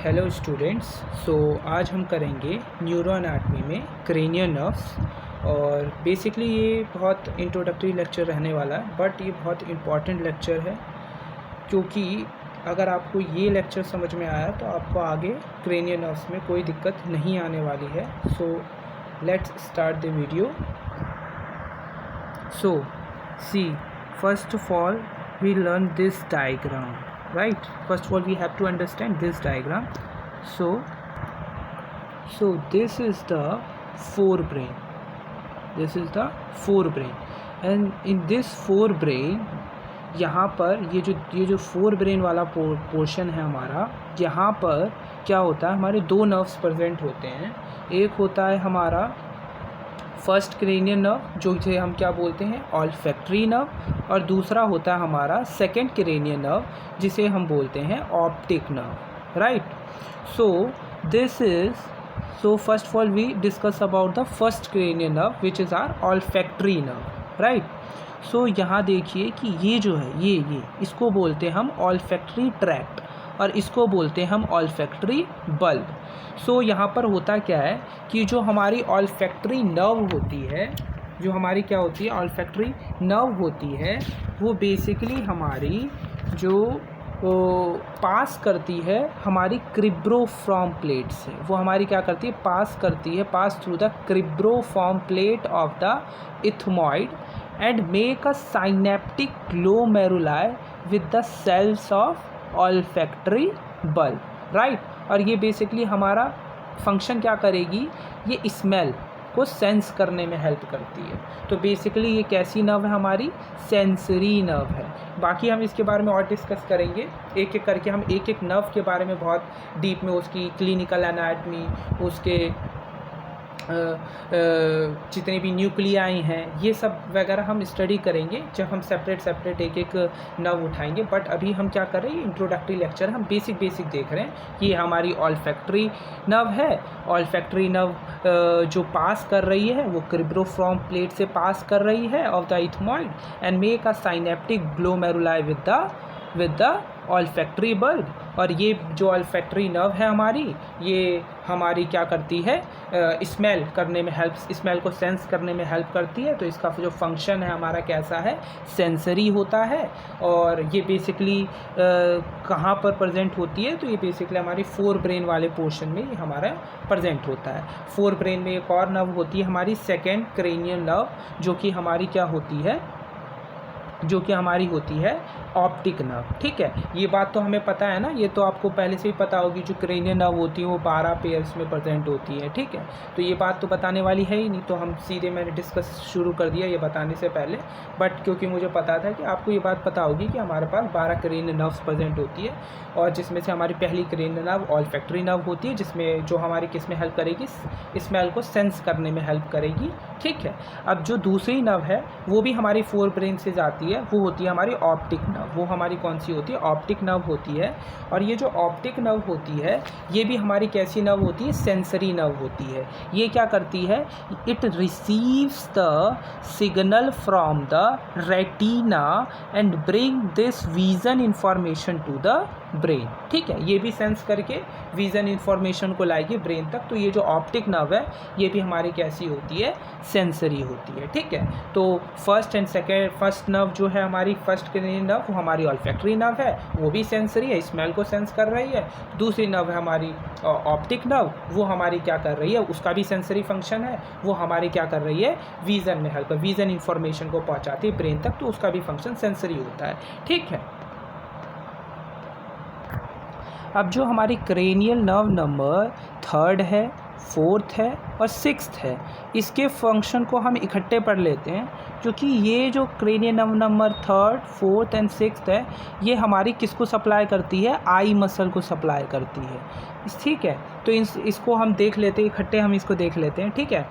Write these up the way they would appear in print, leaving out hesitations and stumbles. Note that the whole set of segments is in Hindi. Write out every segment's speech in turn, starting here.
Hello students. आज हम करेंगे न्यूरो एनाटमी में क्रेनियल नर्व्स। और बेसिकली ये बहुत इंट्रोडक्टरी लेक्चर रहने वाला है, बट ये बहुत इम्पॉर्टेंट लेक्चर है क्योंकि अगर आपको ये लेक्चर समझ में आया तो आपको आगे क्रेनियल नर्व्स में कोई दिक्कत नहीं आने वाली है। So let's start the video. So see, first of all we learn this diagram, right? First of all we have to understand this diagram. So this is the forebrain. This is the forebrain, and in this forebrain यहाँ पर ये जो फोरब्रेन वाला पोर्शन है हमारा, यहाँ पर क्या होता है, हमारे दो नर्व्स प्रेजेंट होते हैं। एक होता है हमारा फर्स्ट क्रेनियल नर्व, जो इसे हम क्या बोलते हैं, ऑल्फैक्टरी नर्व, और दूसरा होता है हमारा सेकंड क्रेनियल नर्व, जिसे हम बोलते हैं optic nerve, right? So first of all we discuss about the first cranial nerve which is our olfactory nerve, right? So यहाँ देखिए कि ये जो है ये इसको बोलते हैं हम ऑल्फैक्टरी ट्रैक्ट, और इसको बोलते हैं हम ऑल्फैक्टरी बल्ब। सो यहाँ पर होता क्या है कि जो हमारी ऑल्फैक्टरी नर्व होती है, जो हमारी क्या होती है, ऑल्फैक्टरी नर्व होती है, वो बेसिकली हमारी जो पास करती है हमारी क्रिब्रोफॉर्म प्लेट से। वो हमारी क्या करती है, pass through the cribriform plate of the ethmoid and make a synaptic glomeruli with the cells of olfactory bulb, right? और ये बेसिकली हमारा फंक्शन क्या करेगी, ये स्मेल को सेंस करने में हेल्प करती है। तो बेसिकली ये कैसी नर्व है, हमारी सेंसरी नर्व है। बाकी हम इसके बारे में और डिस्कस करेंगे, एक एक करके हम एक एक नर्व के बारे में बहुत डीप में, उसकी क्लिनिकल एनाटमी, उसके जितने भी न्यूक्लियाई हैं, ये सब वगैरह हम स्टडी करेंगे जब हम सेपरेट एक एक नर्व उठाएंगे। बट अभी हम क्या कर रहे हैं, इंट्रोडक्टरी लेक्चर हम बेसिक देख रहे हैं कि हमारी ऑल्फैक्टरी नर्व है। ऑल्फैक्टरी नर्व जो पास कर रही है वो क्रिब्रोफॉर्म प्लेट से पास कर रही है of the ethmoid and make a synaptic glomeruli with the olfactory bulb. और ये जो ऑल्फैक्टरी नर्व है हमारी, ये हमारी क्या करती है, स्मेल को सेंस करने में हेल्प करती है। तो इसका जो फंक्शन है हमारा कैसा है, सेंसरी होता है। और ये बेसिकली कहाँ पर प्रेजेंट होती है, तो ये बेसिकली हमारी फोर ब्रेन वाले पोर्शन में ये हमारा प्रेजेंट होता है। फोर ब्रेन में एक और नर्व होती है हमारी सेकेंड क्रेनियल नर्व, जो कि हमारी होती है ऑप्टिक नर्व, ठीक है? ये बात तो हमें पता है ना, ये तो आपको पहले से ही पता होगी। जो क्रेनियल नर्व होती है वो 12 पेयर्स में प्रेजेंट होती है, ठीक है? तो ये बात तो बताने वाली है ही नहीं, तो हम सीधे मैंने डिस्कस शुरू कर दिया ये बताने से पहले। बट क्योंकि मुझे पता था कि आपको ये बात पता होगी कि हमारे पास 12 क्रेनियल नर्व्स प्रेजेंट होती है, और जिसमें से हमारी पहली क्रेनियल नर्व ऑल्फैक्टरी नर्व होती है, जिसमें जो हमारी किस में हेल्प करेगी, स्मेल को सेंस करने में हेल्प करेगी, ठीक है? अब जो दूसरी नर्व है वो भी हमारी फोर ब्रेन से जाती है, वो होती है हमारी ऑप्टिक नर्व। वो हमारी कौन सी होती है, ऑप्टिक नर्व होती है। और ये जो ऑप्टिक नर्व होती है ये भी हमारी कैसी नर्व होती है, सेंसरी नर्व होती है। ये क्या करती है, it receives the signal from the retina and bring this vision information to the brain, ठीक है? ये भी सेंस करके विजन इंफॉर्मेशन को लाएगी ब्रेन तक। तो ये जो ऑप्टिक नर्व है ये भी हमारी कैसी होती है, सेंसरी होती है, ठीक है? तो फर्स्ट नर्व जो है हमारी फर्स्ट क्रेनियल नर्व, वो हमारी ऑल्फैक्टरी नर्व है, वो भी सेंसरी है, स्मेल को सेंस कर रही है। दूसरी नर्व है हमारी ऑप्टिक नर्व, वो हमारी क्या कर रही है, उसका भी सेंसरी फंक्शन है, वो हमारी क्या कर रही है, विजन में हेल्प, विजन इंफॉर्मेशन को पहुंचाती है ब्रेन तक, तो उसका भी फंक्शन सेंसरी होता है, ठीक है? अब जो हमारी क्रेनियल नर्व नंबर 3 है, 4th है और 6th है, इसके फंक्शन को हम इकट्ठे पढ़ लेते हैं, क्योंकि ये जो cranial nerve number 3, 4th and 6th है, ये हमारी किसको सप्लाई करती है, आई मसल को सप्लाई करती है, ठीक है? तो इसको हम देख लेते हैं, इकट्ठे हम इसको देख लेते हैं, ठीक है?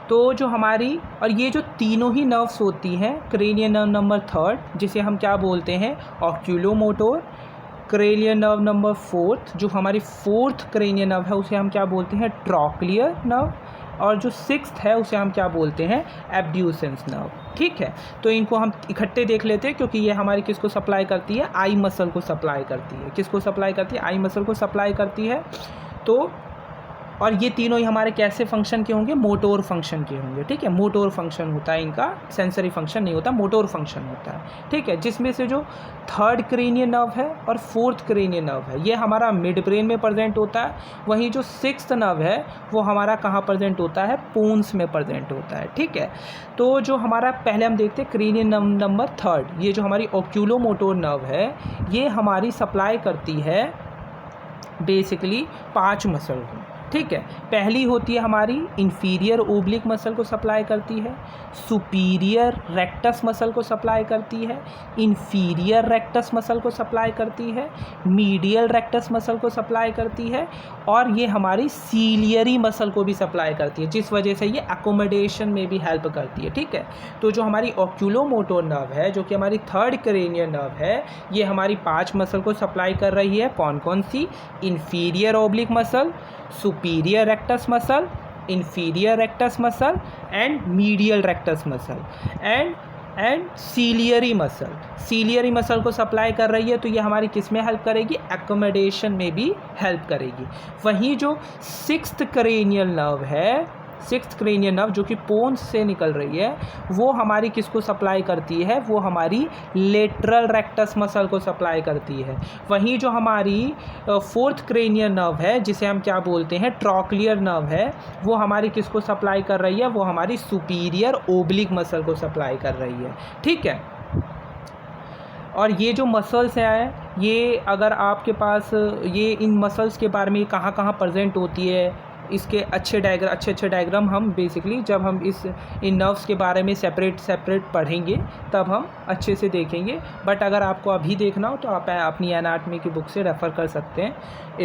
तो जो हमारी, और ये जो तीनों ही नर्व्स होती हैं, क्रेनियल नर्व नंबर 3 जिसे हम क्या बोलते हैं, oculomotor, cranial nerve number 4th जो हमारी 4th क्रेनियल नर्व है उसे हम क्या बोलते हैं, ट्रॉक्लियर नर्व, और जो सिक्स्थ है उसे हम क्या बोलते हैं, एब्ड्यूसेंस नर्व। ठीक है, तो इनको हम इकट्ठे देख लेते हैं, क्योंकि ये हमारी किसको सप्लाई करती है, आई मसल को सप्लाई करती है। किसको सप्लाई करती है, आई मसल को सप्लाई करती है। तो और ये तीनों ही हमारे कैसे फंक्शन के होंगे, मोटोर फंक्शन के होंगे। ठीक है, मोटोर फंक्शन होता है इनका, सेंसरी फंक्शन नहीं होता, मोटोर फंक्शन होता है। ठीक है, जिसमें से जो थर्ड क्रेनियल नर्व है और फोर्थ क्रेनियल नर्व है ये हमारा मिड ब्रेन में प्रेजेंट होता है। वहीं जो सिक्स्थ नर्व है वो हमारा कहाँ प्रेजेंट होता है, पोन्स में प्रेजेंट होता है। ठीक है, तो जो हमारा पहले हम देखते हैं क्रेनियल नंबर थर्ड, ये जो हमारी ओक्यूलोमोटोर नर्व है ये हमारी सप्लाई करती है बेसिकली 5 मसल को। ठीक है, पहली होती है हमारी इंफीरियर ओब्लिक मसल को सप्लाई करती है, सुपीरियर रेक्टस मसल को सप्लाई करती है, इंफीरियर रेक्टस मसल को सप्लाई करती है, मीडियल रेक्टस मसल को सप्लाई करती है, और ये हमारी सीलियरी मसल को भी सप्लाई करती है, जिस वजह से ये अकोमोडेशन में भी हेल्प करती है। ठीक है, तो जो हमारी ओक्यूलोमोटोर नर्व है जो कि हमारी थर्ड क्रेनियल नर्व है ये हमारी 5 मसल को सप्लाई कर रही है। कौन कौन सी, inferior oblique muscle, superior rectus muscle, inferior rectus muscle and medial rectus muscle and ciliary muscle को सप्लाई कर रही है। तो ये हमारी किस में हेल्प करेगी, एकोमोडेशन में भी हेल्प करेगी। वहीं जो सिक्स्थ क्रेनियल नर्व है, सिक्स्थ क्रेनियल नर्व जो कि पोन्स से निकल रही है वो हमारी किसको सप्लाई करती है, वो हमारी लेटरल रेक्टस मसल को सप्लाई करती है। वहीं जो हमारी फोर्थ क्रेनियल नर्व है जिसे हम क्या बोलते हैं, ट्रॉक्लियर नर्व है, वो हमारी किसको सप्लाई कर रही है, वो हमारी सुपीरियर ओब्लिक मसल को सप्लाई कर रही है। ठीक है, और ये जो मसल्स हैं ये अगर आपके पास ये इन मसल्स के बारे में कहाँ कहाँ प्रेजेंट होती है, इसके अच्छे डायग्राम हम बेसिकली जब हम इन नर्व्स के बारे में सेपरेट पढ़ेंगे तब हम अच्छे से देखेंगे। बट अगर आपको अभी देखना हो तो आप अपनी एनाटॉमी की बुक से रेफ़र कर सकते हैं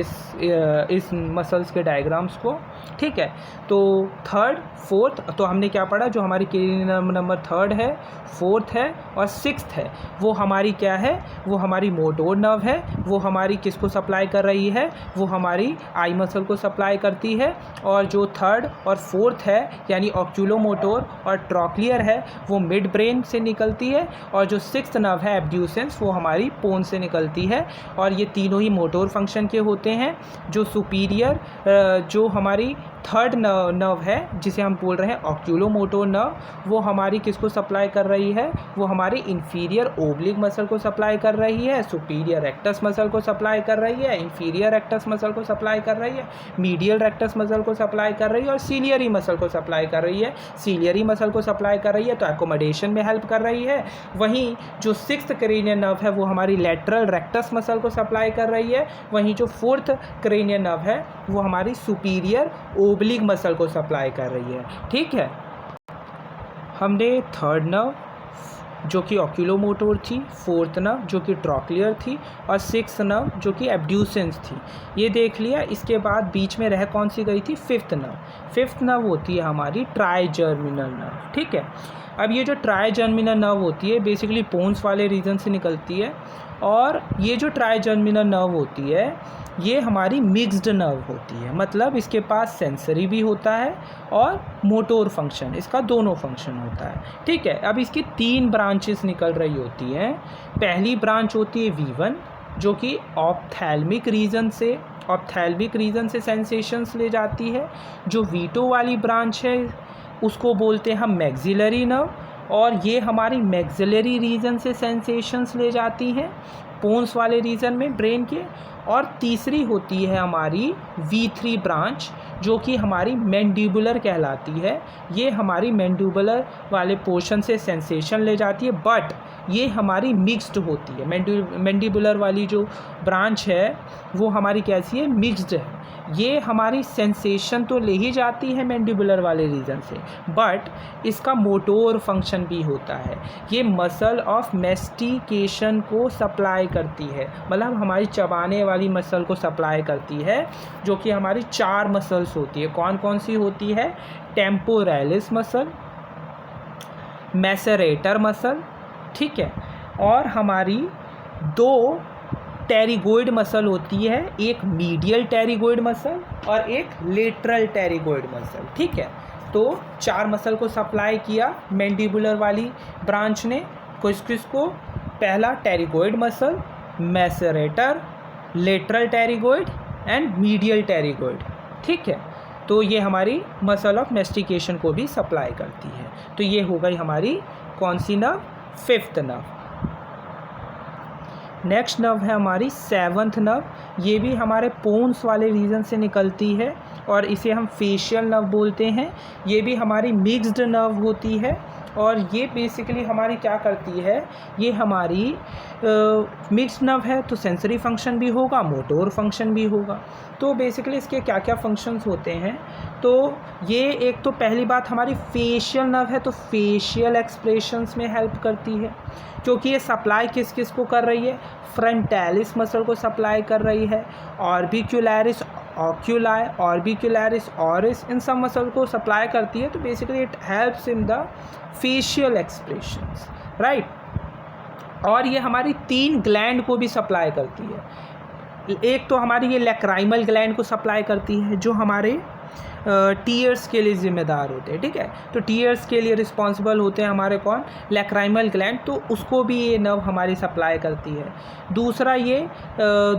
इस मसल्स के डायग्राम्स को। ठीक है, तो थर्ड फोर्थ तो हमने क्या पढ़ा, जो हमारी क्रेनियल नंबर थर्ड है, फोर्थ है और सिक्स्थ है वो हमारी क्या है, वो हमारी मोटोर नर्व है। वो हमारी किसको सप्लाई कर रही है, वो हमारी आई मसल को सप्लाई करती है। और जो थर्ड और फोर्थ है यानी ऑक्यूलोमोटोर और ट्रॉक्लियर है वो मिड ब्रेन से निकलती है। और जो सिक्स्थ नर्व है एब्ड्यूसेंस वो हमारी पोन से निकलती है। और ये तीनों ही मोटोर फंक्शन के होते हैं। जो सुपीरियर जो हमारी थर्ड नर्व है जिसे हम बोल रहे हैं ऑक्यूलोमोटोर नर्व, वो हमारी किसको सप्लाई कर रही है, वो हमारी इंफीरियर ओब्लिक मसल को सप्लाई कर रही है, सुपीरियर रेक्टस मसल को सप्लाई कर रही है, इंफीरियर रेक्टस मसल को सप्लाई कर रही है, मीडियल रेक्टस मसल को सप्लाई कर रही है और सीलियरी मसल को सप्लाई कर रही है। सीलियरी मसल को सप्लाई कर रही है तो एकोमोडेशन में हेल्प कर रही है। वहीं जो सिक्स्थ क्रेनियल नर्व है वो हमारी लेटरल रेक्टस मसल को सप्लाई कर रही है। वहीं जो फोर्थ क्रेनियल नर्व है वो हमारी सुपीरियर ओब्लिक मसल को सप्लाई कर रही है। ठीक है, हमने थर्ड नर्व जो कि ऑक्यूलोमोटोर थी, फोर्थ नर्व जो कि ट्रॉक्लियर थी और सिक्स्थ नर्व जो कि एब्ड्यूसेंस थी, ये देख लिया। इसके बाद बीच में रह कौन सी गई थी, फिफ्थ नर्व। फिफ्थ नर्व होती है हमारी ट्राइजर्मिनल नर्व। ठीक है, अब ये जो ट्राइजर्मिनल नर्व होती है बेसिकली पोन्स वाले रीजन से निकलती है। और ये जो ट्राइजर्मिनल नर्व होती है ये हमारी मिक्स्ड नर्व होती है, मतलब इसके पास सेंसरी भी होता है और मोटोर फंक्शन, इसका दोनों फंक्शन होता है। ठीक है, अब इसकी 3 ब्रांचेस निकल रही होती हैं। पहली ब्रांच होती है V1 जो कि ऑप्थैल्मिक रीजन से सेंसेशंस ले जाती है। जो V2 वाली ब्रांच है उसको बोलते हैं हम मैक्सिलरी नर्व, और ये हमारी मैक्सिलरी रीजन से सेंसेशंस ले जाती हैं पोन्स वाले रीजन में ब्रेन के। और तीसरी होती है हमारी V3 ब्रांच जो कि हमारी मैंडिबुलर कहलाती है। ये हमारी मैंडिबुलर वाले पोर्शन से सेंसेशन ले जाती है, बट ये हमारी मिक्स्ड होती है। मैंडिबुलर वाली जो ब्रांच है वो हमारी कैसी है, मिक्स्ड है। ये हमारी सेंसेशन तो ले ही जाती है मैंडिबुलर वाले रीजन से, बट इसका मोटोर फंक्शन भी होता है। ये मसल ऑफ मेस्टिकेशन को सप्लाई करती है, मतलब हमारी चबाने वाली मसल को सप्लाई करती है, जो कि हमारी 4 मसल्स होती है। कौन कौन सी होती है, टेम्पोरालिस मसल, मैसेरेटर मसल, ठीक है, और हमारी 2 टेरिगोइड मसल होती है, एक मीडियल टेरिगोइड मसल और एक लेटरल टेरिगोइड मसल, ठीक है। तो 4 मसल को सप्लाई किया मैंडिबुलर वाली ब्रांच ने, किसको, पहला pterygoid muscle, masseter, lateral pterygoid and medial pterygoid, ठीक है। तो ये हमारी मसल ऑफ मैस्टिकेशन को भी सप्लाई करती है। तो ये हो गई हमारी कौन सी nerve, 5th nerve. Next nerve है हमारी 7th नर्व। ये भी हमारे पोन्स वाले रीजन से निकलती है और इसे हम फेशियल नर्व बोलते हैं। ये भी हमारी मिक्स्ड नर्व होती है और ये बेसिकली हमारी क्या करती है, ये हमारी मिक्स्ड नर्व है तो सेंसरी फंक्शन भी होगा, मोटोर फंक्शन भी होगा। तो बेसिकली इसके क्या क्या फंक्शंस होते हैं, तो ये एक तो पहली बात हमारी फेशियल नर्व है तो फेशियल एक्सप्रेशंस में हेल्प करती है, क्योंकि ये सप्लाई किस किस को कर रही है, फ्रंटालिस मसल को सप्लाई कर रही है, ऑर्बिक्युलरिस ऑक्यूलाई, ऑर्बिक्युलरिस ऑरिस, इन सब मसल को सप्लाई करती है। तो basically it helps in the facial expressions, right. और ये हमारी 3 ग्लैंड को भी सप्लाई करती है। एक तो हमारी ये लैक्राइमल ग्लैंड को सप्लाई करती है जो हमारे टीयर्स के लिए ज़िम्मेदार होते हैं, ठीक है। तो टीयर्स के लिए रिस्पॉन्सिबल होते हैं हमारे कौन, लैक्राइमल ग्लैंड, तो उसको भी ये नर्व हमारी सप्लाई करती है। दूसरा ये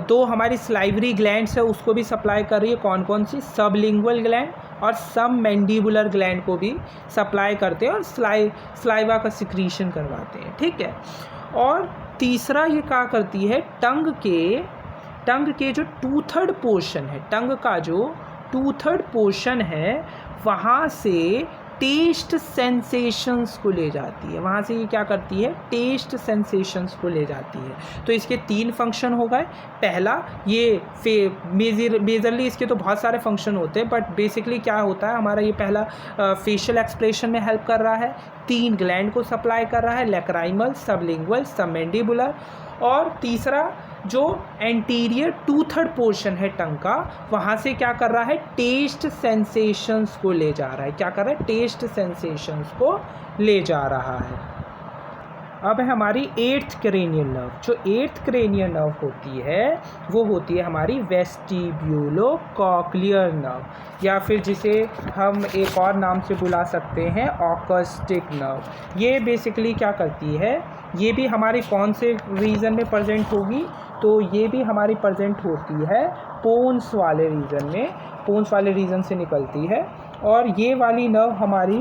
2 हमारी स्लाइवरी ग्लैंड्स है उसको भी सप्लाई कर रही है, कौन कौन सी, सबलिंगुअल ग्लैंड और सब मैंडिबुलर ग्लैंड को भी सप्लाई करते हैं और स्लाइवा का सिक्रीशन करवाते हैं, ठीक है। और तीसरा ये क्या करती है, टंग के जो 2/3 पोर्शन है, टंग का जो 2/3 पोर्शन है वहाँ से टेस्ट सेंसेशंस को ले जाती है, वहाँ से ये क्या करती है, टेस्ट सेंसेशंस को ले जाती है। तो इसके 3 फंक्शन हो गए। पहला ये मेजरली इसके तो बहुत सारे फंक्शन होते हैं, बट बेसिकली क्या होता है हमारा, ये पहला फेशियल एक्सप्रेशन में हेल्प कर रहा है, 3 ग्लैंड को सप्लाई कर रहा है, लैक्राइमल, सबलिंगुअल, सबमैंडिबुलर। और तीसरा जो एंटीरियर 2/3 पोर्शन है टंग का, वहाँ से क्या कर रहा है, टेस्ट सेंसेशंस को ले जा रहा है, क्या कर रहा है, टेस्ट सेंसेशंस को ले जा रहा है। अब है हमारी 8th क्रेनियल नर्व। जो 8th क्रेनियल नर्व होती है वो होती है हमारी वेस्टिब्यूलो कॉक्लियर नर्व, या फिर जिसे हम एक और नाम से बुला सकते हैं ऑकस्टिक नर्व। ये बेसिकली क्या करती है, ये भी हमारी कौन से रीजन में प्रेजेंट होगी, तो ये भी हमारी प्रेजेंट होती है पोन्स वाले रीजन में, पोन्स वाले रीजन से निकलती है। और ये वाली नर्व हमारी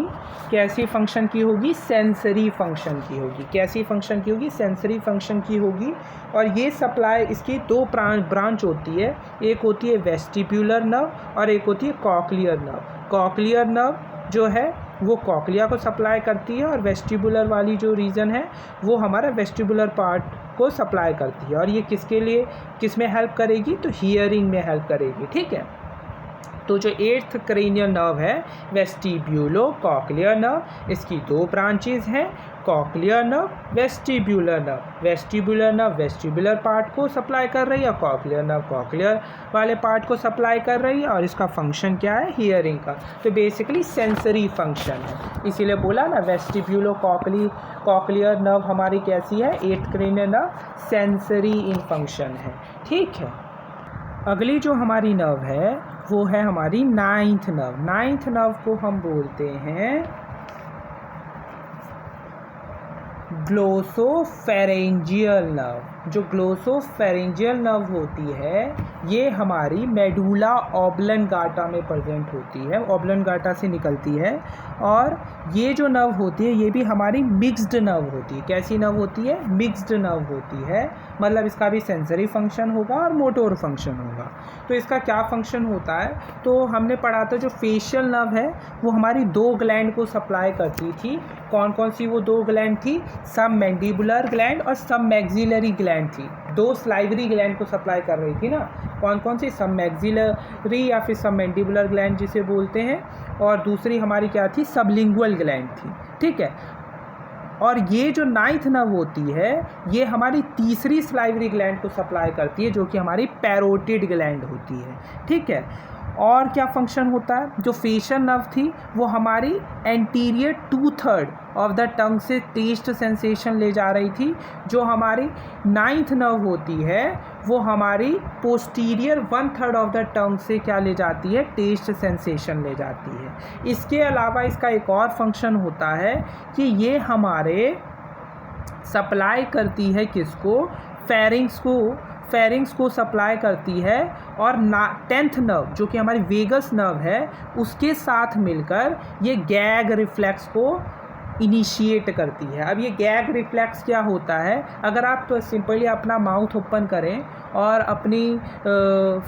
कैसी फंक्शन की होगी, सेंसरी फंक्शन की होगी। कैसी फंक्शन की होगी, सेंसरी फंक्शन की होगी। और ये सप्लाई, इसकी 2 ब्रांच होती है, एक होती है वेस्टिब्यूलर नर्व और एक होती है कॉक्लियर नर्व। कॉक्लियर नर्व जो है वो कॉक्लिया को सप्लाई करती है और वेस्टिबुलर वाली जो रीजन है वो हमारा वेस्टिबुलर पार्ट को सप्लाई करती है। और ये किसके लिए, किस में हेल्प करेगी, तो हियरिंग में हेल्प करेगी, ठीक है। तो जो 8th क्रेनियल नर्व है वेस्टिब्यूलो कॉक्लियर नर्व, इसकी 2 ब्रांचेज हैं, cochlear nerve, vestibular nerve. Vestibular nerve vestibular part को सप्लाई कर रही है, कॉक्लियर नर्व कॉक्लियर वाले पार्ट को सप्लाई कर रही है। और इसका फंक्शन क्या है, हियरिंग का। तो बेसिकली सेंसरी फंक्शन है, इसीलिए बोला ना वेस्टिब्यूलो कॉक्लियर नर्व हमारी कैसी है, 8th cranial nerve, sensory in function है, ठीक है। अगली जो हमारी नर्व है वो है हमारी 9th नर्व। 9th नर्व को हम बोलते हैं ग्लोसोफेरेंजियल नर्व। जो ग्लोसोफेरेंजियल नर्व होती है ये हमारी मेडुला ऑब्लंगाटा में प्रेजेंट होती है, ऑब्लंगाटा से निकलती है। और ये जो नर्व होती है ये भी हमारी मिक्स्ड नर्व होती है। कैसी नर्व होती है, मिक्स्ड नर्व होती है, मतलब इसका भी सेंसरी फंक्शन होगा और मोटोर फंक्शन होगा। तो इसका क्या फंक्शन होता है, तो हमने पढ़ा था जो फेशियल नर्व है वो हमारी 2 ग्लैंड को सप्लाई करती थी। कौन कौन सी वो 2 ग्लैंड थी, सब मैंडिबुलर ग्लैंड और सब मैक्सिलरी ग्लैंड थी। 2 स्लाइवरी ग्लैंड को सप्लाई कर रही थी ना, कौन कौन सी, सब मैक्सिलरी या फिर सब मैंडिबुलर ग्लैंड जिसे बोलते हैं, और दूसरी हमारी क्या थी, सबलिंगुअल ग्लैंड थी, ठीक है। और ये जो 9th नर्व होती है ये हमारी तीसरी स्लाइवरी ग्लैंड को सप्लाई करती है जो कि हमारी पैरोटिड ग्लैंड होती है, ठीक है। और क्या फंक्शन होता है, जो फेशियल नर्व थी वो हमारी एंटीरियर 2/3 ऑफ द टंग से टेस्ट सेंसेशन ले जा रही थी। जो हमारी 9th नर्व होती है वो हमारी पोस्टीरियर 1/3 ऑफ द टंग से क्या ले जाती है, टेस्ट सेंसेशन ले जाती है। इसके अलावा इसका एक और फंक्शन होता है कि ये हमारे सप्लाई करती है किसको, फेरिंग्स को सप्लाई करती है। और 10th नर्व जो कि हमारी वेगस नर्व है उसके साथ मिलकर ये गैग रिफ्लेक्स को इनिशिएट करती है। अब ये गैग रिफ्लेक्स क्या होता है, अगर आप सिंपली अपना माउथ ओपन करें और अपनी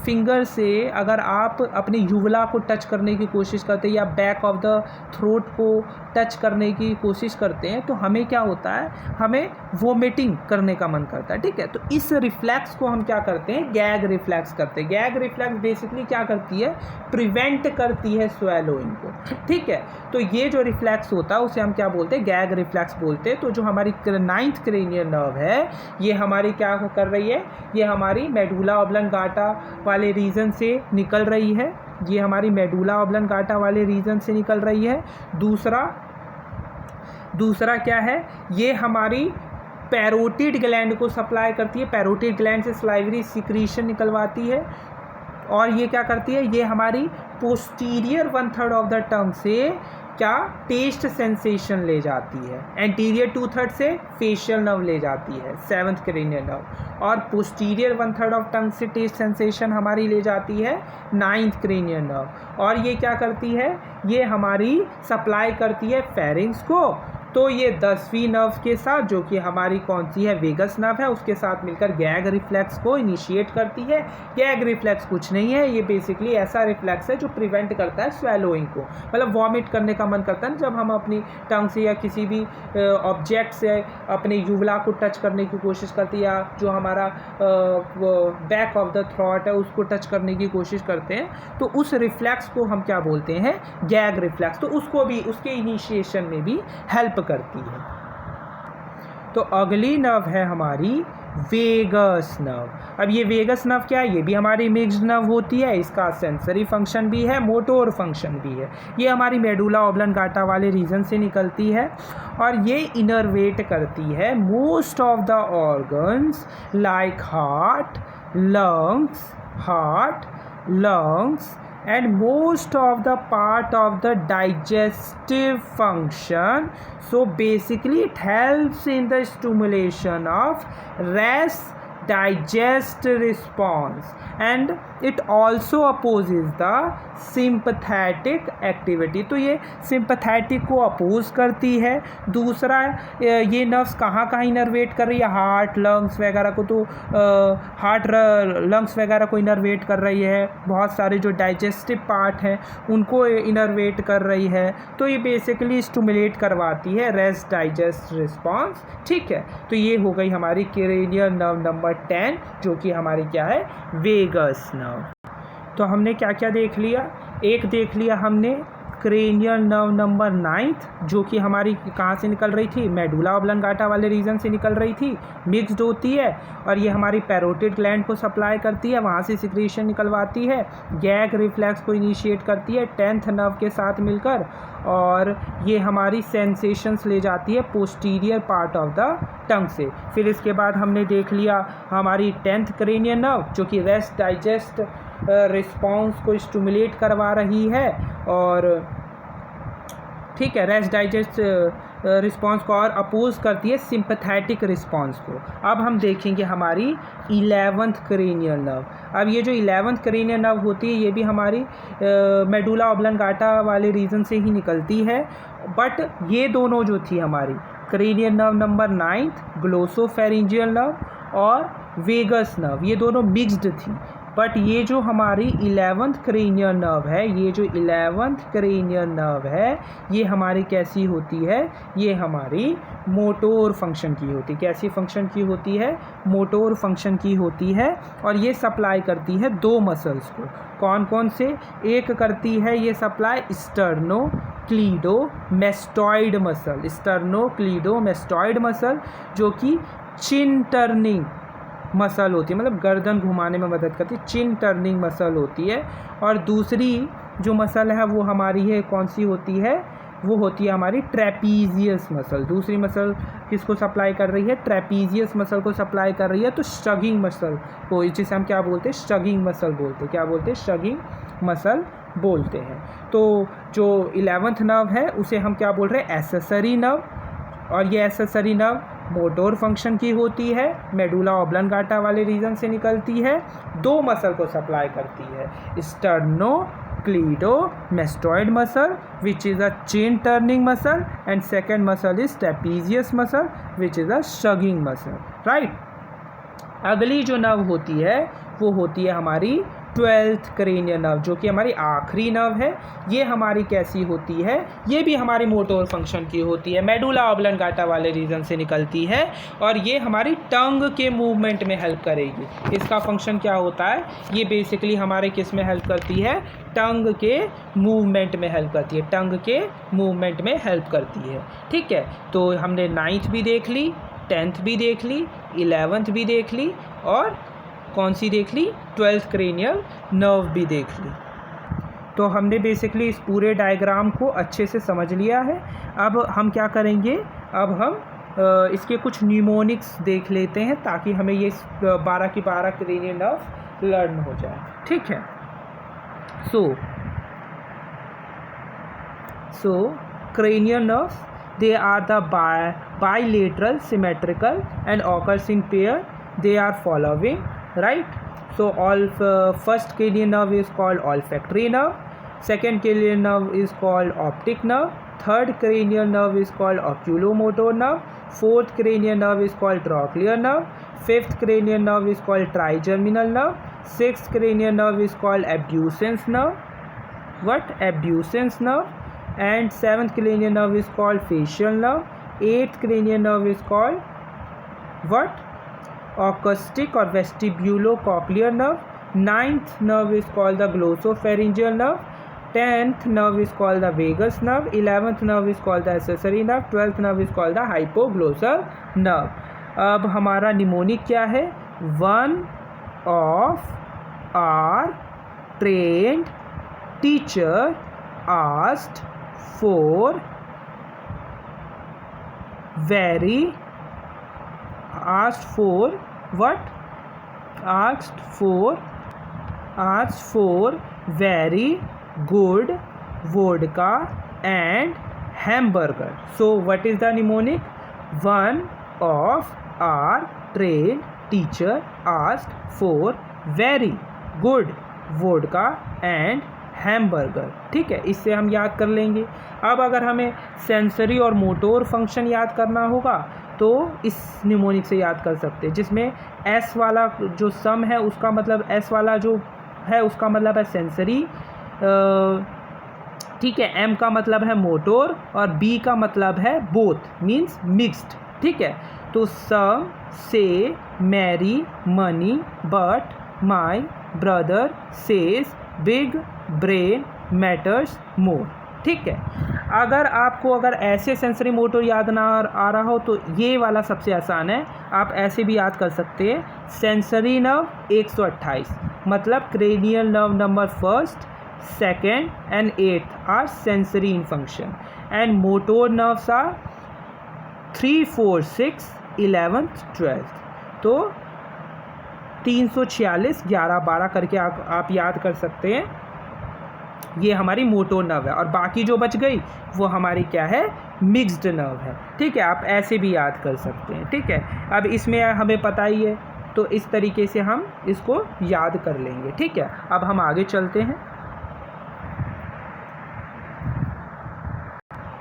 फिंगर से अगर आप अपनी युवला को टच करने की कोशिश करते हैं या बैक ऑफ द थ्रोट को टच करने की कोशिश करते हैं तो हमें क्या होता है, हमें वोमिटिंग करने का मन करता है, ठीक है। तो इस रिफ्लेक्स को हम क्या करते हैं, गैग रिफ्लेक्स करते हैं। गैग रिफ्लेक्स बेसिकली क्या करती है, प्रिवेंट करती है स्वेलोइंग को, ठीक है। तो ये जो रिफ्लेक्स होता है उसे हम क्या बोलते हैं, गैग रिफ्लेक्स बोलते हैं। तो जो हमारी 9th क्रेनियल नर्व है ये हमारी क्या कर रही है, ये हमारी मेडुला ऑब्लंगाटा वाले रीजन से निकल रही है, ये हमारी मेडुला ऑब्लंगाटा वाले रीजन से निकल रही है। दूसरा क्या है, ये हमारी पैरोटिड ग्लैंड को सप्लाई करती है, पैरोटिड ग्लैंड से सलाइवरी सिक्रीशन निकलवाती है। और ये क्या करती है, ये हमारी पोस्टीरियर 1/3 ऑफ द टंग से क्या टेस्ट सेंसेशन ले जाती है। एंटीरियर 2/3 से फेशियल नर्व ले जाती है 7th क्रेनियल नर्व, और पोस्टीरियर 1/3 ऑफ टंग से टेस्ट सेंसेशन हमारी ले जाती है 9th क्रेनियल नर्व। और ये क्या करती है, ये हमारी सप्लाई करती है फेरिंग्स को। तो ये 10वीं नर्व के साथ जो कि हमारी कौन सी है, वेगस नर्व है, उसके साथ मिलकर गैग रिफ्लेक्स को इनिशिएट करती है। गैग रिफ्लेक्स कुछ नहीं है, ये बेसिकली ऐसा रिफ्लेक्स है जो प्रिवेंट करता है स्वेलोइंग को, मतलब वॉमिट करने का मन करता है ना जब हम अपनी टंग से या किसी भी ऑब्जेक्ट से अपने युवला को टच करने की कोशिश करते हैं, या जो हमारा बैक ऑफ द थ्रोट है उसको टच करने की कोशिश करते हैं, तो उस रिफ्लेक्स को हम क्या बोलते हैं, गैग रिफ्लेक्स। तो उसको भी उसके इनिशिएशन में भी हेल्प करती है। तो अगली नर्व है हमारी वेगस नर्व। अब ये वेगस नर्व क्या है, ये भी हमारी मिक्स्ड नर्व होती है, इसका सेंसरी फंक्शन भी है, मोटोर फंक्शन भी है। ये हमारी मेडुला ऑब्लंगाटा वाले रीजन से निकलती है और ये इनर्वेट करती है most of the organs like heart, lungs and most of the part of the digestive function. So basically it helps in the stimulation of rest digest response, and it also opposes the sympathetic activity. तो ये sympathetic को अपोज करती है। दूसरा ये नर्व्स कहाँ इनर्वेट कर रही है, हार्ट लंग्स वगैरह को, तो हार्ट लंग्स वगैरह को इनर्वेट कर रही है, बहुत सारे जो डाइजेस्टिव पार्ट हैं उनको इनर्वेट कर रही है। तो ये बेसिकली स्टिमुलेट करवाती है रेस्ट डाइजेस्ट रिस्पॉन्स, ठीक है। तो ये हो गई हमारी क्रेनियल नर्व नंबर 10 जो कि हमारी क्या है, वेगस नर्व। तो हमने क्या क्या देख लिया, एक देख लिया हमने क्रेनियल नर्व नंबर 9th जो कि हमारी कहाँ से निकल रही थी, मेडुला ऑब्लंगाटा वाले रीजन से निकल रही थी, मिक्स्ड होती है और ये हमारी पैरोटिड ग्लैंड को सप्लाई करती है, वहाँ से सिक्रीशन निकलवाती है, गैग रिफ्लेक्स को इनिशिएट करती है 10th नर्व के साथ मिलकर, और ये हमारी सेंसेशंस ले जाती है पोस्टीरियर पार्ट ऑफ द टंग से। फिर इसके बाद हमने देख लिया हमारी 10th क्रेनियल नर्व जो कि रेस्ट डाइजेस्ट रिस्पॉन्स को स्टिमुलेट करवा रही है, और ठीक है, रेस्ट डाइजेस्ट रिस्पॉन्स को और अपोज करती है सिंपैथेटिक रिस्पॉन्स को। अब हम देखेंगे हमारी 11th क्रेनियल नर्व। अब ये जो 11th क्रेनियल नर्व होती है ये भी हमारी मेडुला ऑब्लंगाटा वाले रीजन से ही निकलती है, बट ये दोनों जो थी हमारी cranial nerve number 9th, glossopharyngeal nerve और वेगस नर्व, ये दोनों मिक्स्ड थी। बट ये जो हमारी 11th क्रेनियल नर्व है, ये जो 11th क्रेनियल नर्व है ये हमारी कैसी होती है, ये हमारी मोटोर फंक्शन की होती है। कैसी फंक्शन की होती है, मोटोर फंक्शन की होती है, और ये सप्लाई करती है 2 मसल्स को। कौन कौन से, एक करती है ये सप्लाई स्टर्नोक्लीडोमेस्टॉइड मसल, स्टर्नोक्लीडोमेस्टॉइड मसल जो कि चिन टर्निंग मसल होती है, मतलब गर्दन घुमाने में मदद करती है, चिन टर्निंग मसल होती है। और दूसरी जो मसल है वो हमारी है, कौन सी होती है, वो होती है हमारी ट्रेपीजियस मसल। दूसरी मसल किसको सप्लाई कर रही है, ट्रेपीजियस मसल को सप्लाई कर रही है। तो शगिंग मसल को, जिसे हम क्या बोलते हैं, शगिंग मसल बोलते हैं। क्या बोलते हैं, शगिंग मसल बोलते हैं। तो जो 11th नर्व है उसे हम क्या बोल रहे हैं, एक्सेसरी नर्व। और ये एक्सेसरी नर्व मोटोर फंक्शन की होती है, मेडुला ऑब्लंगाटा वाले रीजन से निकलती है, दो मसल को सप्लाई करती है, sternocleidomastoid muscle which is a chain turning muscle and second muscle is trapezius muscle which is a shrugging muscle, right। अगली जो नर्व होती है वो होती है हमारी 12th क्रेनियल नर्व, जो कि हमारी आखिरी नर्व है। ये हमारी कैसी होती है, ये भी हमारी मोटोर फंक्शन की होती है, मेडुला ऑब्लंगाटा वाले रीजन से निकलती है और ये हमारी टंग के मूवमेंट में हेल्प करेगी। इसका फंक्शन क्या होता है, ये बेसिकली हमारे किस में हेल्प करती है, टंग के मूवमेंट में हेल्प करती है, टंग के मूवमेंट में हेल्प करती है। ठीक है, तो हमने 9th भी देख ली, 10th भी देख ली, 11th भी देख ली और कौन सी देख ली, 12th क्रेनियल नर्व भी देख ली। तो हमने बेसिकली इस पूरे डायग्राम को अच्छे से समझ लिया है। अब हम क्या करेंगे, अब हम इसके कुछ न्यूमोनिक्स देख लेते हैं ताकि हमें ये 12 की 12 क्रेनियल नर्व लर्न हो जाए। ठीक है, so cranial nerves, they are the bilateral symmetrical and occurs in pair. They are following, right? So first cranial nerve is called olfactory nerve, second cranial nerve is called optic nerve, third cranial nerve is called oculomotor nerve, fourth cranial nerve is called trochlear nerve, fifth cranial nerve is called trigeminal nerve, sixth cranial nerve is called abducens nerve, abducens nerve, and 7th cranial nerve is called facial nerve, 8th cranial nerve is called acoustic or vestibulocochlear nerve, 9th nerve is called the glossopharyngeal nerve, 10th nerve is called the vagus nerve, 11th nerve is called the accessory nerve, 12th nerve is called the hypoglossal nerve. अब हमारा निमोनिक क्या है, one of our trained teacher asked for very good vodka and hamburger. So what is the mnemonic? One of our trained teacher asked for very good vodka and hamburger. ठीक है, इससे हम याद कर लेंगे। अब अगर हमें सेंसरी और मोटोर फंक्शन याद करना होगा तो इस निमोनिक से याद कर सकते हैं, जिसमें एस वाला जो सम है उसका मतलब, एस वाला जो है उसका मतलब है सेंसरी, ठीक है, एम का मतलब है मोटोर और बी का मतलब है बोथ, मीन्स मिक्स्ड। ठीक है, तो some say marry money but my brother says big brain matters more. ठीक है, अगर ऐसे सेंसरी मोटर याद ना आ रहा हो तो ये वाला सबसे आसान है, आप ऐसे भी याद कर सकते हैं। सेंसरी नर्व 128, मतलब cranial nerve number 1st, 2nd and 8th are sensory in function and motor nerves are 3, 4, 6, 11th, 12th। तो 346, 11, 12 करके आप याद कर सकते हैं, ये हमारी मोटोर नर्व है। और बाकी जो बच गई वो हमारी क्या है, मिक्स्ड नर्व है। ठीक है, आप ऐसे भी याद कर सकते हैं। ठीक है, अब इसमें हमें पता ही है तो इस तरीके से हम इसको याद कर लेंगे। ठीक है, अब हम आगे चलते हैं।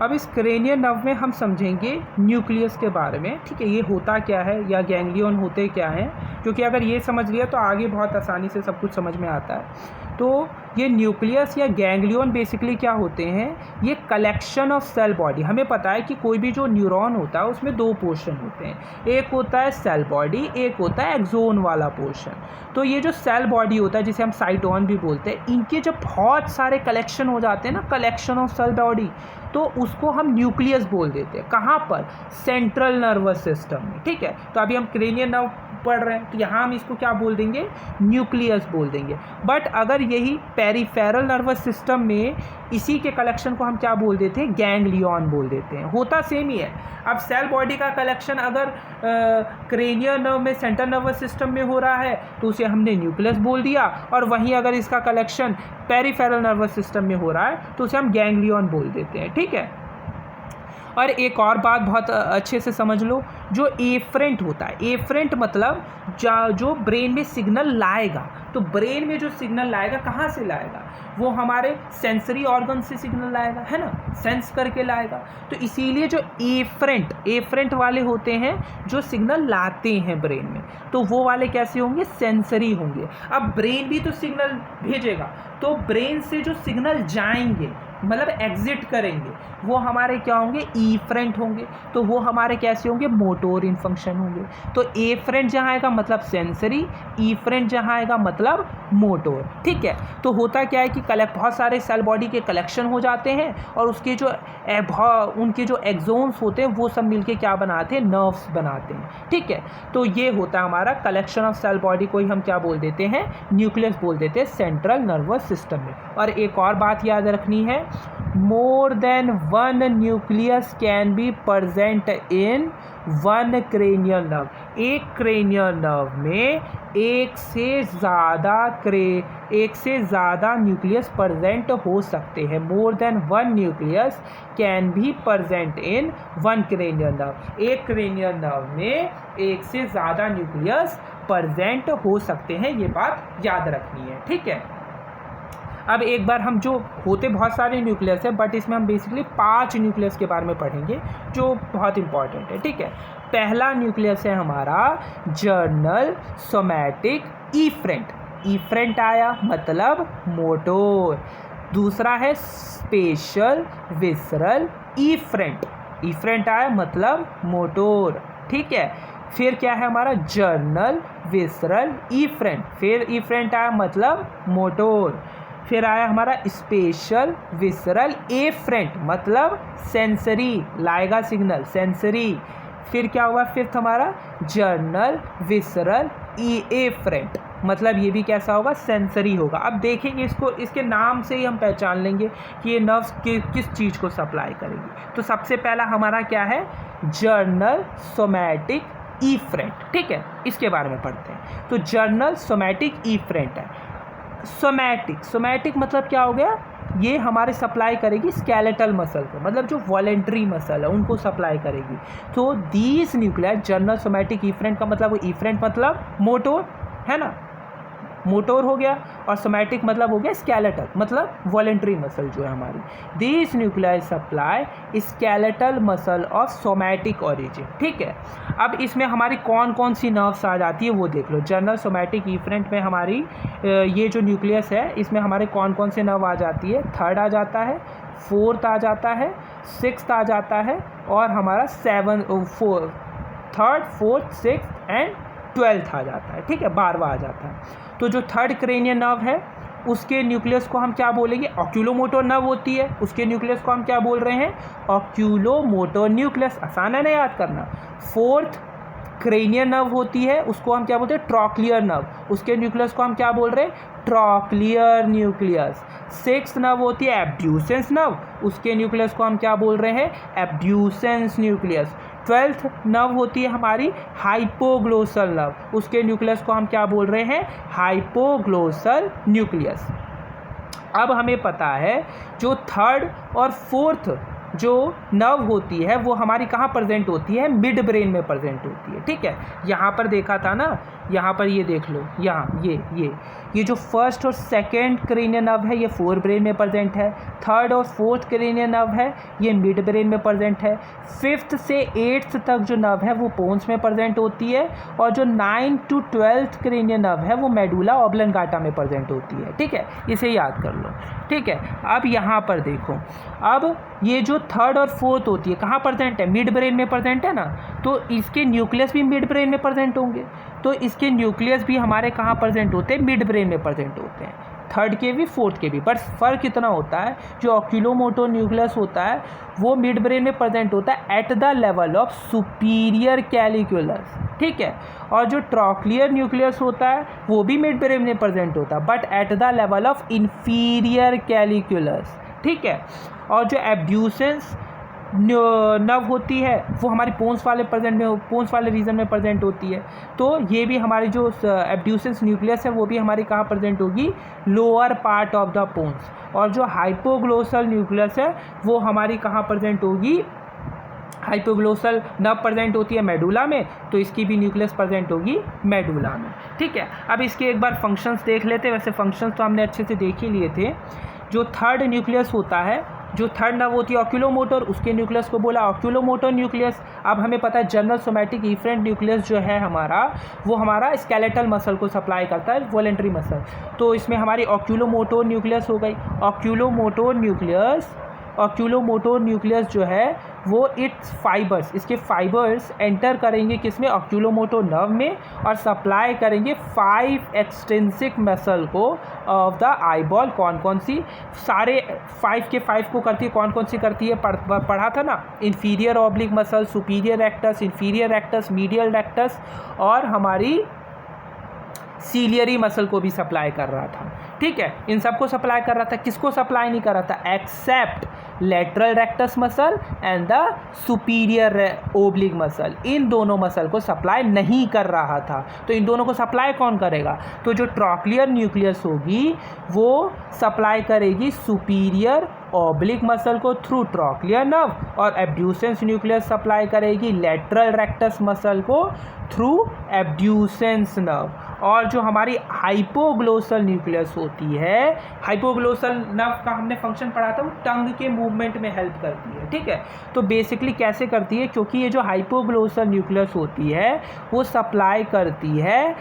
अब इस क्रेनियल नर्व में हम समझेंगे न्यूक्लियस के बारे में। ठीक है, ये होता क्या है या गैंग्लियन होते क्या हैं, क्योंकि अगर ये समझ लिया तो आगे बहुत आसानी से सब कुछ समझ में आता है। तो ये न्यूक्लियस या गैंग्लियन बेसिकली क्या होते हैं, ये कलेक्शन ऑफ सेल बॉडी। हमें पता है कि कोई भी जो न्यूरॉन होता है उसमें 2 पोर्शन होते हैं, एक होता है सेल बॉडी, एक होता है एक्सोन वाला पोर्शन। तो ये जो सेल बॉडी होता है जिसे हम साइटोन भी बोलते हैं, इनके जब बहुत सारे कलेक्शन हो जाते हैं ना, कलेक्शन ऑफ सेल बॉडी, तो उसको हम न्यूक्लियस बोल देते हैं। कहाँ पर, सेंट्रल नर्वस सिस्टम में। ठीक है, तो अभी हम क्रेनियल नर्व पढ़ रहे हैं, तो यहाँ हम इसको क्या बोल देंगे, न्यूक्लियस बोल देंगे। बट अगर यही पेरिफेरल नर्वस सिस्टम में इसी के कलेक्शन को हम क्या बोल देते हैं, गैंग्लियन बोल देते हैं। होता सेम ही है। अब सेल बॉडी का कलेक्शन अगर क्रेनियल नर्व में, सेंट्रल नर्वस सिस्टम में हो रहा है तो उसे हमने न्यूक्लियस बोल दिया, और वहीं अगर इसका कलेक्शन पेरिफेरल नर्वस सिस्टम में हो रहा है तो उसे हम गैंग्लियन बोल देते हैं, ठीक है। और एक और बात बहुत अच्छे से समझ लो, जो एफरेंट होता है, एफरेंट मतलब जो ब्रेन में सिग्नल लाएगा, तो ब्रेन में जो सिग्नल लाएगा कहाँ से लाएगा, वो हमारे सेंसरी ऑर्गन से सिग्नल लाएगा, है ना, सेंस करके लाएगा। तो इसीलिए जो एफरेंट वाले होते हैं जो सिग्नल लाते हैं ब्रेन में, तो वो वाले कैसे होंगे, सेंसरी होंगे। अब ब्रेन भी तो सिग्नल भेजेगा, तो ब्रेन से जो सिग्नल जाएंगे मतलब एग्जिट करेंगे वो हमारे क्या होंगे, ईफरेंट होंगे। तो वो हमारे कैसे होंगे, मोटोर इन फंक्शन होंगे। तो एफरेंट जहाँ आएगा मतलब सेंसरी, ईफरेंट जहाँ आएगा मतलब मोटोर, ठीक है। तो होता क्या है कि बहुत सारे सेल बॉडी के कलेक्शन हो जाते हैं, और उसके जो उनके जो एक्सोन्स होते हैं वो सब मिलके क्या बनाते हैं, नर्व्स बनाते हैं, ठीक है। तो ये होता है हमारा कलेक्शन ऑफ सेल बॉडी, को ही हम क्या बोल देते हैं, न्यूक्लियस बोल देते हैं सेंट्रल नर्वस सिस्टम में। और एक और बात याद रखनी है, more than one nucleus can be present in one cranial nerve। एक cranial nerve में एक से ज़्यादा न्यूक्लियस प्रेजेंट हो सकते हैं। more than one nucleus can be present in one cranial nerve। एक cranial nerve में एक से ज़्यादा न्यूक्लियस प्रेजेंट हो सकते हैं, ये बात याद रखनी है, ठीक है। अब एक बार हम जो होते बहुत सारे न्यूक्लियस है, बट इसमें हम बेसिकली 5 न्यूक्लियस के बारे में पढ़ेंगे जो बहुत इंपॉर्टेंट है, ठीक है। पहला न्यूक्लियस है हमारा जर्नल सोमैटिक इफरेंट। इफरेंट आया मतलब मोटोर। दूसरा है स्पेशल विसरल इफरेंट। इफरेंट आया मतलब मोटोर, ठीक है। फिर क्या है हमारा जर्नल विसरल इफरेंट। फिर इफरेंट आया मतलब मोटोर। फिर आया हमारा स्पेशल विसरल एफरेंट मतलब सेंसरी, लाएगा सिग्नल सेंसरी। फिर क्या हुआ, फिफ्थ हमारा जर्नल विसरल एफरेंट मतलब ये भी कैसा होगा, सेंसरी होगा। अब देखेंगे इसको, इसके नाम से ही हम पहचान लेंगे कि ये नर्व्स किस चीज़ को सप्लाई करेगी। तो सबसे पहला हमारा क्या है, जर्नल सोमैटिक इफरेंट, ठीक है। इसके बारे में पढ़ते हैं। तो जर्नल सोमैटिक इफरेंट है। सोमैटिक मतलब क्या हो गया, ये हमारे सप्लाई करेगी स्केलेटल मसल को, मतलब जो वॉलेंट्री मसल है उनको सप्लाई करेगी। तो these nuclear journal somatic efferent का मतलब, वो इफरेंट मतलब मोटोर है ना, मोटोर हो गया, और सोमैटिक मतलब हो गया स्केलेटल मतलब वॉलेंट्री मसल जो है हमारी। These nuclear supply skeletal muscle of somatic origin, ठीक है। अब इसमें हमारी कौन कौन सी नर्व्स आ जाती है वो देख लो। जर्नल सोमैटिक इफरेंट में हमारी ये जो न्यूक्लियस है इसमें हमारे कौन कौन से नर्व आ जाती है, थर्ड आ जाता है, फोर्थ आ जाता है, सिक्स्थ आ जाता है, और हमारा third, fourth, sixth and 12th आ जाता है, ठीक है, 12वां आ जाता है। तो जो थर्ड क्रेनियल नर्व है उसके न्यूक्लियस को हम क्या बोलेंगे, ऑक्यूलोमोटर नर्व होती है, उसके न्यूक्लियस को हम क्या बोल रहे हैं, ऑक्यूलोमोटर न्यूक्लियस। आसान है ना याद करना। फोर्थ क्रेनियल नर्व होती है, उसको हम क्या बोलते हैं, ट्रॉक्लियर नर्व, उसके न्यूक्लियस को हम क्या बोल रहे हैं, ट्रॉक्लियर न्यूक्लियस। सिक्स्थ नर्व होती है एब्ड्यूसेंस नर्व, उसके न्यूक्लियस को हम क्या बोल रहे हैं, एब्ड्यूसेंस न्यूक्लियस। 12th नर्व होती है हमारी हाइपोग्लोसल नर्व, उसके न्यूक्लियस को हम क्या बोल रहे हैं, हाइपोग्लोसल न्यूक्लियस। अब हमें पता है जो थर्ड और फोर्थ जो नर्व होती है वो हमारी कहाँ प्रेजेंट होती है, मिड ब्रेन में प्रेजेंट होती है, ठीक है। यहाँ पर देखा था ना, यहाँ पर ये देख लो, यहाँ ये जो फर्स्ट और सेकंड क्रेनियल नर्व है ये फोर ब्रेन में प्रेजेंट है, थर्ड और फोर्थ क्रेनियल नर्व है ये मिड ब्रेन में प्रेजेंट है, फिफ्थ से 8th तक जो नर्व है वो पोन्स में प्रेजेंट होती है, और जो 9th to 12th cranial nerve है वो मेडुला ऑब्लंगाटा में प्रेजेंट होती है, ठीक है। इसे याद कर लो, ठीक है। अब यहाँ पर देखो, अब ये जो थर्ड और फोर्थ होती है कहाँ प्रेजेंट है, मिड ब्रेन में प्रेजेंट है ना, तो इसके न्यूक्लियस भी मिड ब्रेन में प्रेजेंट होंगे, तो इसके न्यूक्लियस भी हमारे कहाँ प्रेजेंट होते हैं, मिड ब्रेन में प्रेजेंट होते हैं। थर्ड के भी, फोर्थ के भी, बट फ़र्क इतना होता है जो ऑक्यूलोमोटर न्यूक्लियस होता है वो मिड ब्रेन में प्रेजेंट होता है at the level of superior colliculus, ठीक है, और जो ट्रॉक्लियर न्यूक्लियस होता है वो भी मिड ब्रेन में प्रेजेंट होता है but at the level of inferior colliculus, ठीक है। और जो एब्ड्यूसेंस नर्व होती है वो हमारी पोन्स वाले रीजन में प्रेजेंट होती है। तो ये भी हमारी जो एब्ड्यूसेंस न्यूक्लियस है वो भी हमारी कहाँ प्रेजेंट होगी, lower part of the pons. और जो हाइपोग्लोसल न्यूक्लियस है वो हमारी कहाँ प्रेजेंट होगी, हाइपोग्लोसल नर्व प्रेजेंट होती है मेडुला में, तो इसकी भी न्यूक्लियस प्रेजेंट होगी मेडुला में, ठीक है। अब इसके एक बार फंक्शंस देख लेते हैं। वैसे फंक्शंस तो हमने अच्छे से देख ही लिए थे। जो थर्ड न्यूक्लियस होता है, जो थर्ड नर्व होती है ऑक्यूलोमोटर, उसके न्यूक्लियस को बोला ऑक्यूलोमोटर न्यूक्लियस। अब हमें पता है जनरल सोमैटिक इफरेंट न्यूक्लियस जो है हमारा, वो हमारा स्केलेटल मसल को सप्लाई करता है, वॉलेंट्री मसल। तो इसमें हमारी ऑक्यूलोमोटर न्यूक्लियस हो गई। ऑक्यूलोमोटर न्यूक्लियस जो है वो इट्स फाइबर्स, इसके फाइबर्स एंटर करेंगे किसमें, ऑक्यूलोमोटर नर्व में, और सप्लाई करेंगे 5 एक्सट्रिंसिक मसल को ऑफ द आईबॉल। कौन कौन सी, सारे 5 के 5 को करती है, कौन कौन सी करती है, पढ़ा था ना, inferior oblique muscle, superior rectus, inferior rectus, medial rectus, और हमारी सीलियरी मसल को भी सप्लाई कर रहा था, ठीक है। इन सबको सप्लाई कर रहा था, किसको सप्लाई नहीं कर रहा था, except lateral rectus muscle and the superior oblique muscle, इन दोनों मसल को सप्लाई नहीं कर रहा था। तो इन दोनों को सप्लाई कौन करेगा, तो जो ट्रॉक्लियर न्यूक्लियस होगी वो सप्लाई करेगी सुपीरियर ऑब्लिक मसल को थ्रू ट्रॉक्लियर नर्व, और एब्ड्यूसेंस न्यूक्लियस सप्लाई करेगी लेटरल रेक्टस मसल को थ्रू एब्ड्यूसेंस नर्व। और जो हमारी हाइपोग्लोसल न्यूक्लियस होती है, हाइपोग्लोसल नर्व का हमने फंक्शन पढ़ा था, वो टंग के मूवमेंट में हेल्प करती है, ठीक है। तो बेसिकली कैसे करती है, क्योंकि ये जो हाइपोग्लोसल न्यूक्लियस होती है वो सप्लाई करती है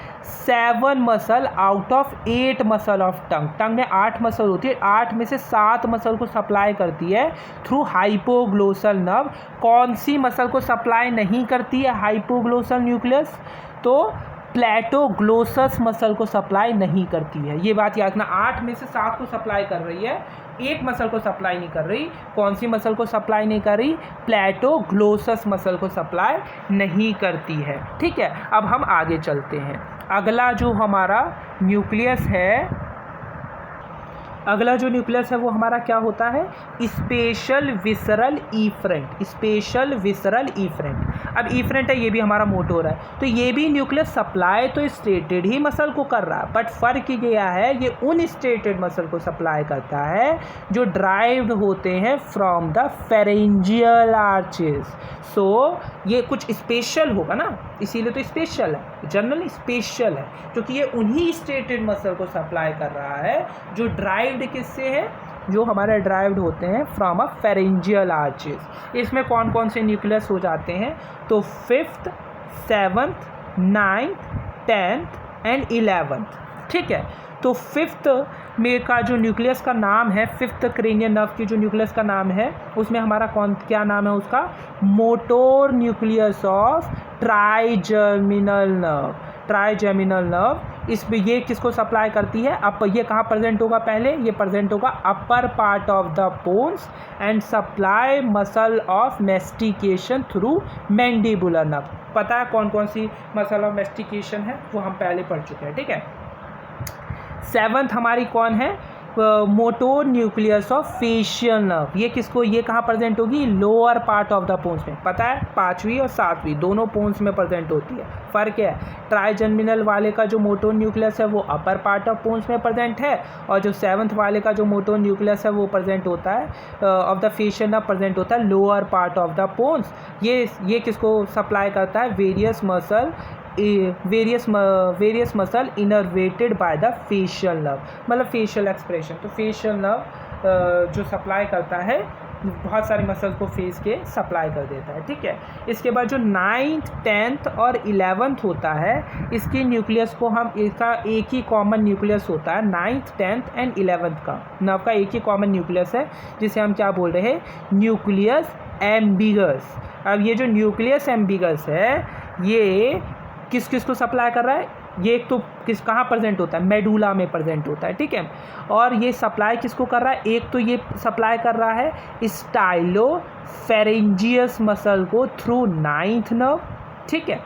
7 muscle out of 8 muscle of tongue. Tongue में 8 मसल होती है, 8 में से 7 मसल को सप्लाई करती है थ्रू हाइपोग्लोसल नर्व। कौन सी मसल को सप्लाई नहीं करती है हाइपोग्लोसल न्यूक्लियस, तो प्लेटोग्लोसस मसल को सप्लाई नहीं करती है। ये बात याद रखना, 8 में से 7 को सप्लाई कर रही है, एक मसल को सप्लाई नहीं कर रही। कौन सी मसल को सप्लाई नहीं कर रही, प्लेटोग्लोसस मसल को सप्लाई नहीं करती है, ठीक है। अब हम आगे चलते हैं। अगला जो हमारा न्यूक्लियस है, अगला जो न्यूक्लियस है वो हमारा क्या होता है, special visceral efferent. Special visceral efferent, अब इफरेंट है, ये भी हमारा मोटर है, तो ये भी न्यूक्लियस सप्लाई तो स्टेटेड ही मसल को कर रहा है, बट फर्क गया है, ये उन स्टेटेड मसल को सप्लाई करता है जो ड्राइव्ड होते हैं फ्रॉम द फेरेंजियल आर्चेस। सो ये कुछ स्पेशल होगा ना, इसीलिए तो स्पेशल है, जनरल स्पेशल है, क्योंकि ये उन्हीं स्टेटेड मसल को सप्लाई कर रहा है जो ड्राइव्ड किससे है, जो हमारे ड्राइव्ड होते हैं फ्रॉम अ फेरेंजियल आर्चेस। इसमें कौन कौन से न्यूक्लियस हो जाते हैं, तो 5th, 7th, 9th, 10th and 11th, ठीक है। तो 5th में का जो न्यूक्लियस का नाम है, 5th क्रेनियल नर्व की जो न्यूक्लियस का नाम है, उसमें हमारा क्या नाम है उसका, motor nucleus of trigeminal nerve. Trigeminal nerve, इस ये किसको सप्लाई करती है, ये कहाँ प्रेजेंट होगा, पहले ये प्रेजेंट होगा upper part of the bones and supply muscle of mastication through mandibular nerve. पता है कौन कौन सी मसल ऑफ मेस्टिकेशन है, वो हम पहले पढ़ चुके हैं, ठीक है। 7th हमारी कौन है, motor nucleus of facial nerve. ये किसको, ये कहाँ प्रेजेंट होगी, lower part of the pons में। पता है 5वीं और 7वीं दोनों पोन्स में प्रेजेंट होती है। फ़र्क है, ट्राइजर्मिनल वाले का जो मोटर न्यूक्लियस है वो अपर पार्ट ऑफ पोन्स में प्रेजेंट है, और जो 7th वाले का जो मोटर न्यूक्लियस है वो प्रेजेंट होता है of the facial nerve, present होता है lower part of the pons. ये किसको सप्लाई करता है, various muscle innervated by the facial nerve, मतलब फेशियल एक्सप्रेशन। तो फेशियल नर्व जो सप्लाई करता है बहुत सारी मसल को फेस के सप्लाई कर देता है, ठीक है। इसके बाद जो 9th, 10th और 11th होता है, इसकी न्यूक्लियस को हम, इसका एक ही कॉमन न्यूक्लियस होता है, 9th, 10th एंड 11th का नर्व का एक ही कॉमन न्यूक्लियस है, जिसे हम क्या बोल रहे हैं, न्यूक्लियस एम्बिगस। अब ये जो न्यूक्लियस एम्बिगस है ये किस किस को सप्लाई कर रहा है, ये एक तो कहाँ प्रेजेंट होता है, मेडुला में प्रेजेंट होता है, ठीक है। और ये सप्लाई किसको कर रहा है, एक तो ये सप्लाई कर रहा है स्टाइलोफेरेंजियस मसल को थ्रू 9th नर्व, ठीक है,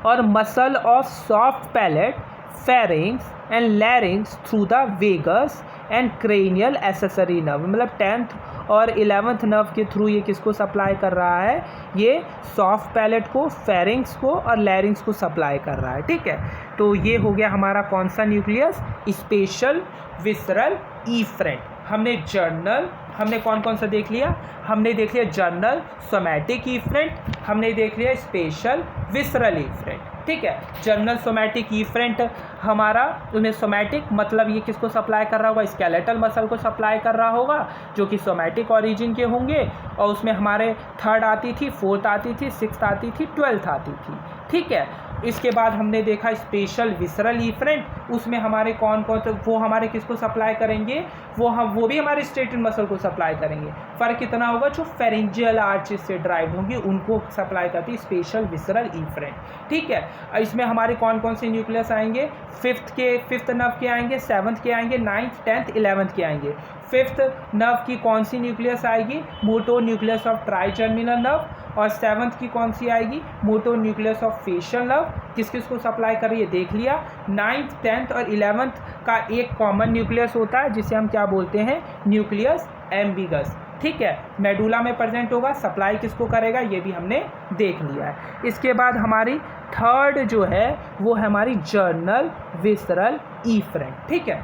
और muscle of soft palate, pharynx and larynx through the vagus and cranial accessory nerve, मतलब 10th और 11th नर्व के थ्रू ये किसको सप्लाई कर रहा है, ये सॉफ्ट पैलेट को, फेरिंग्स को और लैरिंग्स को सप्लाई कर रहा है, ठीक है। तो ये हो गया हमारा कौन सा न्यूक्लियस, स्पेशल विसरल इफरेंट। हमने जर्नल, हमने कौन कौन सा देख लिया, हमने देख लिया जर्नल सोमैटिक इफरेंट, हमने देख लिया स्पेशल विसरल इफरेंट, ठीक है। जर्नल सोमैटिक इफरेंट हमारा, उसमें सोमैटिक मतलब ये किसको सप्लाई कर रहा होगा, स्केलेटल मसल को सप्लाई कर रहा होगा जो कि सोमैटिक ऑरिजिन के होंगे, और उसमें हमारे 3rd आती थी, 4th आती थी, 6th आती थी, 12th आती थी, ठीक है। इसके बाद हमने देखा स्पेशल विसरल इफरेंट, उसमें हमारे कौन कौन, तो वो हमारे किसको सप्लाई करेंगे, वो भी हमारे स्ट्रेटन मसल को सप्लाई करेंगे। फ़र्क कितना होगा, जो फेरेंजियल आर्चेस से ड्राइव होंगी उनको सप्लाई करती है स्पेशल विसरल इफरेंट, ठीक है। इसमें हमारे कौन कौन से न्यूक्लियस आएंगे, 5th नर्व के आएंगे, 7th के आएंगे, 9th 10th 11th के आएंगे। 5th नर्व की कौन सी न्यूक्लियस आएगी, मोटो न्यूक्लियस ऑफ ट्राइजर्मिनल नर्व, और 7th की कौन सी आएगी, मोटो न्यूक्लियस ऑफ फेशियल नर्व। किस किस को सप्लाई कर रही है देख लिया। 9th 10th और 11th का एक कॉमन न्यूक्लियस होता है जिसे हम क्या बोलते हैं, न्यूक्लियस एम्बिगस, ठीक है। मेडुला में प्रेजेंट होगा, सप्लाई किसको करेगा ये भी हमने देख लिया है। इसके बाद हमारी 3rd जो है वो है हमारी जर्नल विसरल इफरेंट, ठीक है।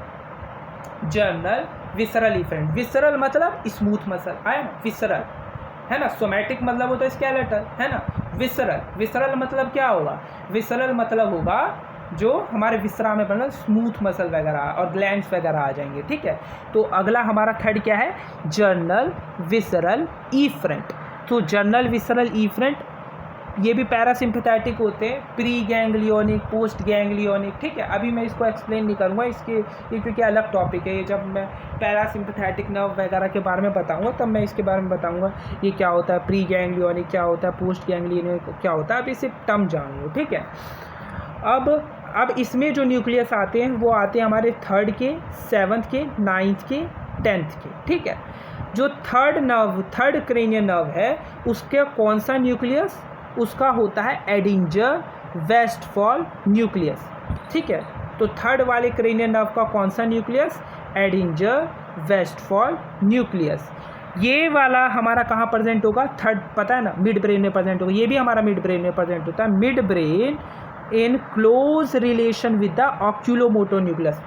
जर्नल विसरल इफरेंट, विसरल मतलब स्मूथ मसल आया ना, विसरल है ना, सोमैटिक मतलब होता है स्केलेटल, है ना। विसरल मतलब क्या होगा, विसरल मतलब होगा जो हमारे विसरा में मतलब स्मूथ मसल वगैरह और ग्लैंड्स वगैरह आ जाएंगे, ठीक है। तो अगला हमारा 3rd क्या है, जर्नल विसरल इफरेंट। तो जर्नल विसरल इफरेंट ये भी पैरासिम्पैथेटिक होते हैं, प्री गैंग्लियोनिक, पोस्ट गैंग्लियोनिक, ठीक है। अभी मैं इसको एक्सप्लेन नहीं करूँगा, ये क्योंकि अलग टॉपिक है, ये जब मैं पैरासिम्पैथेटिक नर्व वगैरह के बारे में बताऊँगा तब मैं इसके बारे में बताऊँगा ये क्या होता है, प्री गैंग्लियोनिक क्या होता है, पोस्ट गैंग्लियोनिक क्या होता है, अब इसे टर्म जान लो, ठीक है। अब इसमें जो न्यूक्लियस आते हैं वो आते हैं हमारे 3rd के, 7th के, 9th के, 10th के, ठीक है। जो 3rd क्रेनियल नर्व है उसके कौन सा न्यूक्लियस, उसका होता है एडिंजर वेस्टफॉल न्यूक्लियस, ठीक है। तो 3rd वाले क्रेनियल नर्व का कौन सा न्यूक्लियस, एडिंजर वेस्टफॉल न्यूक्लियस। ये वाला हमारा कहाँ प्रेजेंट होगा, 3rd पता है ना, मिड ब्रेन में प्रेजेंट होगा, ये भी हमारा मिड ब्रेन में प्रेजेंट होता है। Mid brain in close relation with the oculomotor nucleus.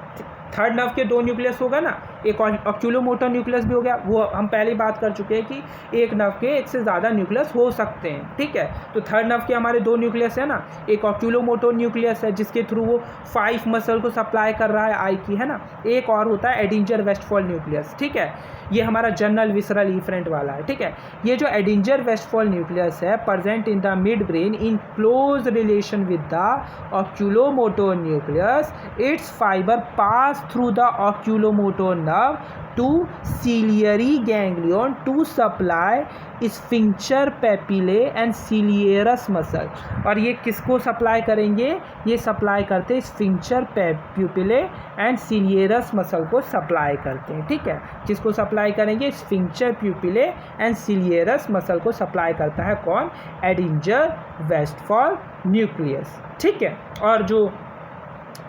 3rd nerve के 2 न्यूक्लियस होगा ना, एक ऑक्यूलोमोटर न्यूक्लियस भी हो गया, वो हम पहले बात कर चुके हैं कि एक नर्व के एक से ज़्यादा न्यूक्लियस हो सकते हैं, ठीक है। तो 3rd नर्व के हमारे 2 न्यूक्लियस है ना, एक ऑक्यूलोमोटर न्यूक्लियस है जिसके थ्रू वो 5 मसल को सप्लाई कर रहा है आई की, है ना, एक और होता है एडिंजर वेस्टफॉल न्यूक्लियस, ठीक है। ये हमारा जर्नल विसरल इफरेंट वाला है, ठीक है। ये जो एडिंजर वेस्टफॉल न्यूक्लियस है present in the mid brain in close relation with the oculomotor nucleus, it's fibre pass through the oculomotor nerve to ciliary ganglion to supply sphincter papillae and ciliarus muscle। और ये किसको सप्लाई करेंगे, ये सप्लाई करते हैं sphincter papillae and ciliarus muscle को सप्लाई करते हैं, ठीक है। किसको सप्लाई करेंगे, sphincter papillae and ciliarus muscle को सप्लाई करता है कौन, एडिंजर वेस्टफॉल न्यूक्लियस, ठीक है। और जो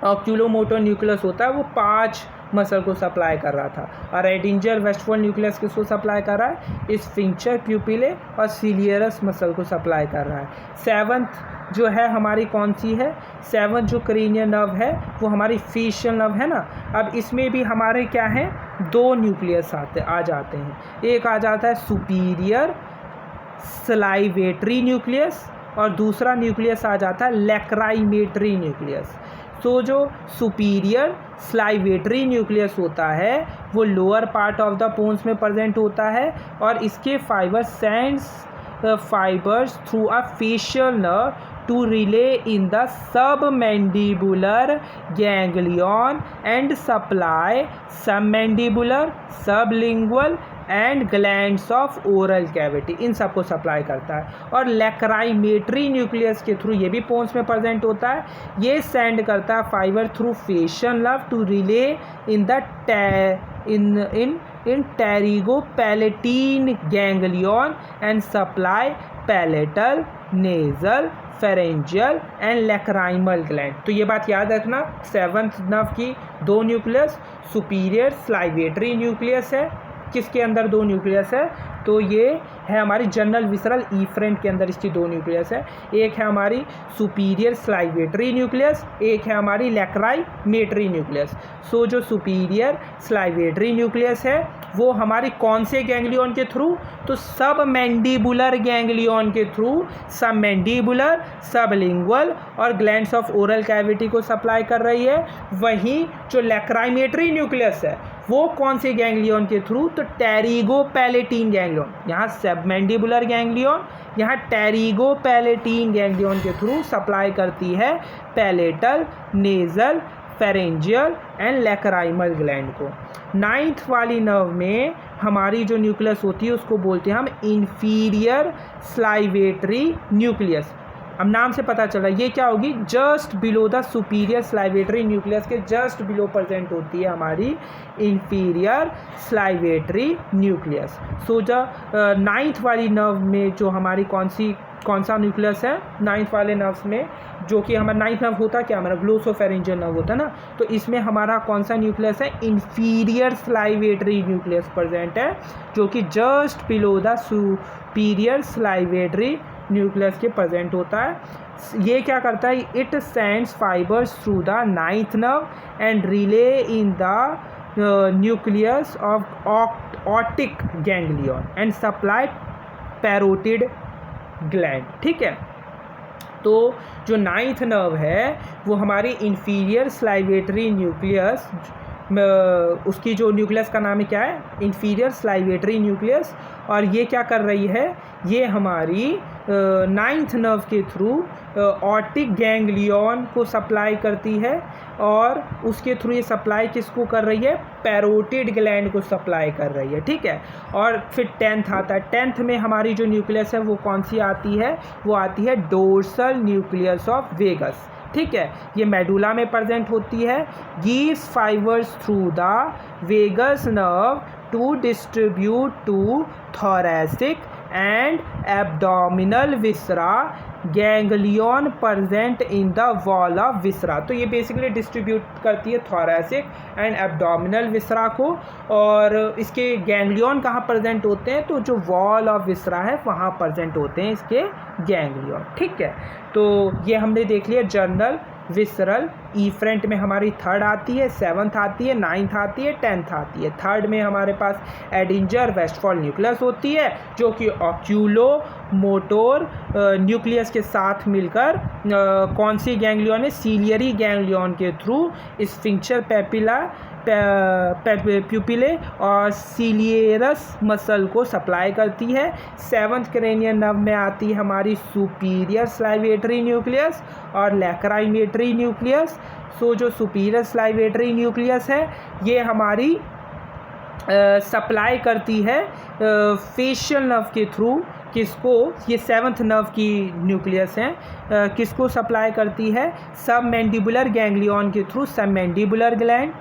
ऑक्यूलोमोटर न्यूक्लियस होता है वो 5 मसल को सप्लाई कर रहा था, और एडिंजर वेस्टफॉल न्यूक्लियस किसको सप्लाई कर रहा है, स्फिंक्टर प्यूपिले और सिलियरस मसल को सप्लाई कर रहा है। 7th जो है हमारी कौन सी है, 7th जो क्रेनियल नर्व है वो हमारी फेशियल नर्व है ना। अब इसमें भी हमारे क्या है, 2 न्यूक्लियस आ जाते हैं, एक आ जाता है सुपीरियर सलाइवेटरी न्यूक्लियस और दूसरा न्यूक्लियस आ जाता है लैक्राइमेटरी न्यूक्लियस। तो जो सुपीरियर स्लाइवेटरी न्यूक्लियस होता है वो lower part of the pons में प्रेजेंट होता है, और इसके fibre sends fibres through a facial nerve to relay in the submandibular ganglion and supply submandibular, sublingual and glands of oral cavity, इन सबको सप्लाई करता है। और लैक्राइमेटरी न्यूक्लियस के थ्रू, ये भी पोन्स में प्रेजेंट होता है, ये सेंड करता है fibre through facial nerve to relay in the in pterygopalatine ganglion and supply palatal, nasal, pharyngeal and lacrimal gland. तो ये बात याद रखना, सेवंथ नर्व की दो न्यूक्लियस, सुपीरियर स्लाइवेटरी न्यूक्लियस है, किसके अंदर दो न्यूक्लियस है, तो ये है हमारी जनरल विसरल इफ्रेंट के अंदर इसकी दो न्यूक्लियस है। एक है हमारी सुपीरियर स्लाइवेटरी न्यूक्लियस, एक है हमारी लैक्राइमेटरी न्यूक्लियस। सो जो सुपीरियर स्लाइवेटरी न्यूक्लियस है वो हमारी कौन से गैंग्लियन के थ्रू, तो सब मैंडिबुलर गैंग्लियन के थ्रू सब मैंडिबुलर, सबलिंगुअल और ग्लैंड्स ऑफ ओरल कैविटी को सप्लाई कर रही है। वहीं जो लैक्राइमेटरी न्यूक्लियस है वो कौन से गैंग्लियन के थ्रू, तो टेरिगोपैलेटीन गैंग्लियन, यहाँ सबमैंडिबुलर गैंग्लियन, यहाँ टेरिगोपैलेटीन गैंग्लियन के थ्रू सप्लाई करती है palatal, nasal, pharyngeal and lacrimal gland को। नाइन्थ वाली नर्व में हमारी जो न्यूक्लियस होती है उसको बोलते हैं हम इंफीरियर स्लाइवेटरी न्यूक्लियस। अब नाम से पता चला ये क्या होगी, just below the superior salivatory nucleus के जस्ट बिलो प्रेजेंट होती है हमारी inferior salivatory nucleus. So the ninth वाली नर्व में जो हमारी कौन सा न्यूक्लियस है, नाइन्थ वाले नर्व्स में, जो कि हमारा नाइन्थ नर्व होता क्या, हमारा ग्लोसोफेरेंजियल नर्व होता है ना, तो इसमें हमारा कौन सा न्यूक्लियस है, इंफीरियर स्लाइवेटरी न्यूक्लियस प्रेजेंट है, जो कि just below the superior salivatory nucleus के प्रेजेंट होता है। ये क्या करता है, it sends fibres through the ninth nerve and relay in the nucleus of optic ganglion and supply parotid gland. ठीक है, तो जो नाइन्थ नर्व है वो हमारी इंफीरियर स्लाइवेटरी न्यूक्लियस, उसकी जो न्यूक्लियस का नाम है क्या है, इंफीरियर स्लाइवेटरी न्यूक्लियस, और ये क्या कर रही है, ये हमारी नाइन्थ नर्व के थ्रू ऑप्टिक गैंग्लियन को सप्लाई करती है, और उसके थ्रू ये सप्लाई किसको कर रही है, पैरोटिड ग्लैंड को सप्लाई कर रही है। ठीक है, और फिर टेंथ आता है, टेंथ में हमारी जो न्यूक्लियस है वो कौन सी आती है, वो आती है डोर्सल न्यूक्लियस ऑफ वेगस। ठीक है, ये मेडुला में प्रेजेंट होती है, gives fibres through the vagus nerve to distribute to thoracic and abdominal viscera ganglion present in the wall of viscera. तो ये बेसिकली डिस्ट्रीब्यूट करती है थोरैसिक एंड एब्डोमिनल विसरा को, और इसके गैंग्लियन कहाँ प्रेजेंट होते हैं, तो जो वॉल ऑफ विसरा है वहाँ प्रेजेंट होते हैं इसके गैंग्लियन। ठीक है, तो ये हमने देख लिया जनरल विसरल इफ्रेंट में हमारी थर्ड आती है, सेवंथ आती है, नाइन्थ आती है, टेंथ आती है। थर्ड में हमारे पास एडिंजर वेस्टफॉल न्यूक्लियस होती है, जो कि ऑक्यूलो मोटोर न्यूक्लियस के साथ मिलकर कौन सी गैंग्लियन है, सीलियरी गैंग्लियन के थ्रू स्फिंक्टर पेपिला प्यूपिले और सीलियरस मसल को सप्लाई करती है। सेवंथ क्रेनियल नर्व में आती है हमारी सुपीरियर स्लाइवेटरी न्यूक्लियस और लैक्राइमेटरी न्यूक्लियस। सो जो सुपीरियर स्लाइवेटरी न्यूक्लियस है ये हमारी सप्लाई करती है फेशियल नर्व के थ्रू, किसको, ये सेवंथ नर्व की न्यूक्लियस है, किसको सप्लाई करती है, सब मैंडिबुलर गैंग्लियन के थ्रू सब मैंडिबुलर ग्लैंड,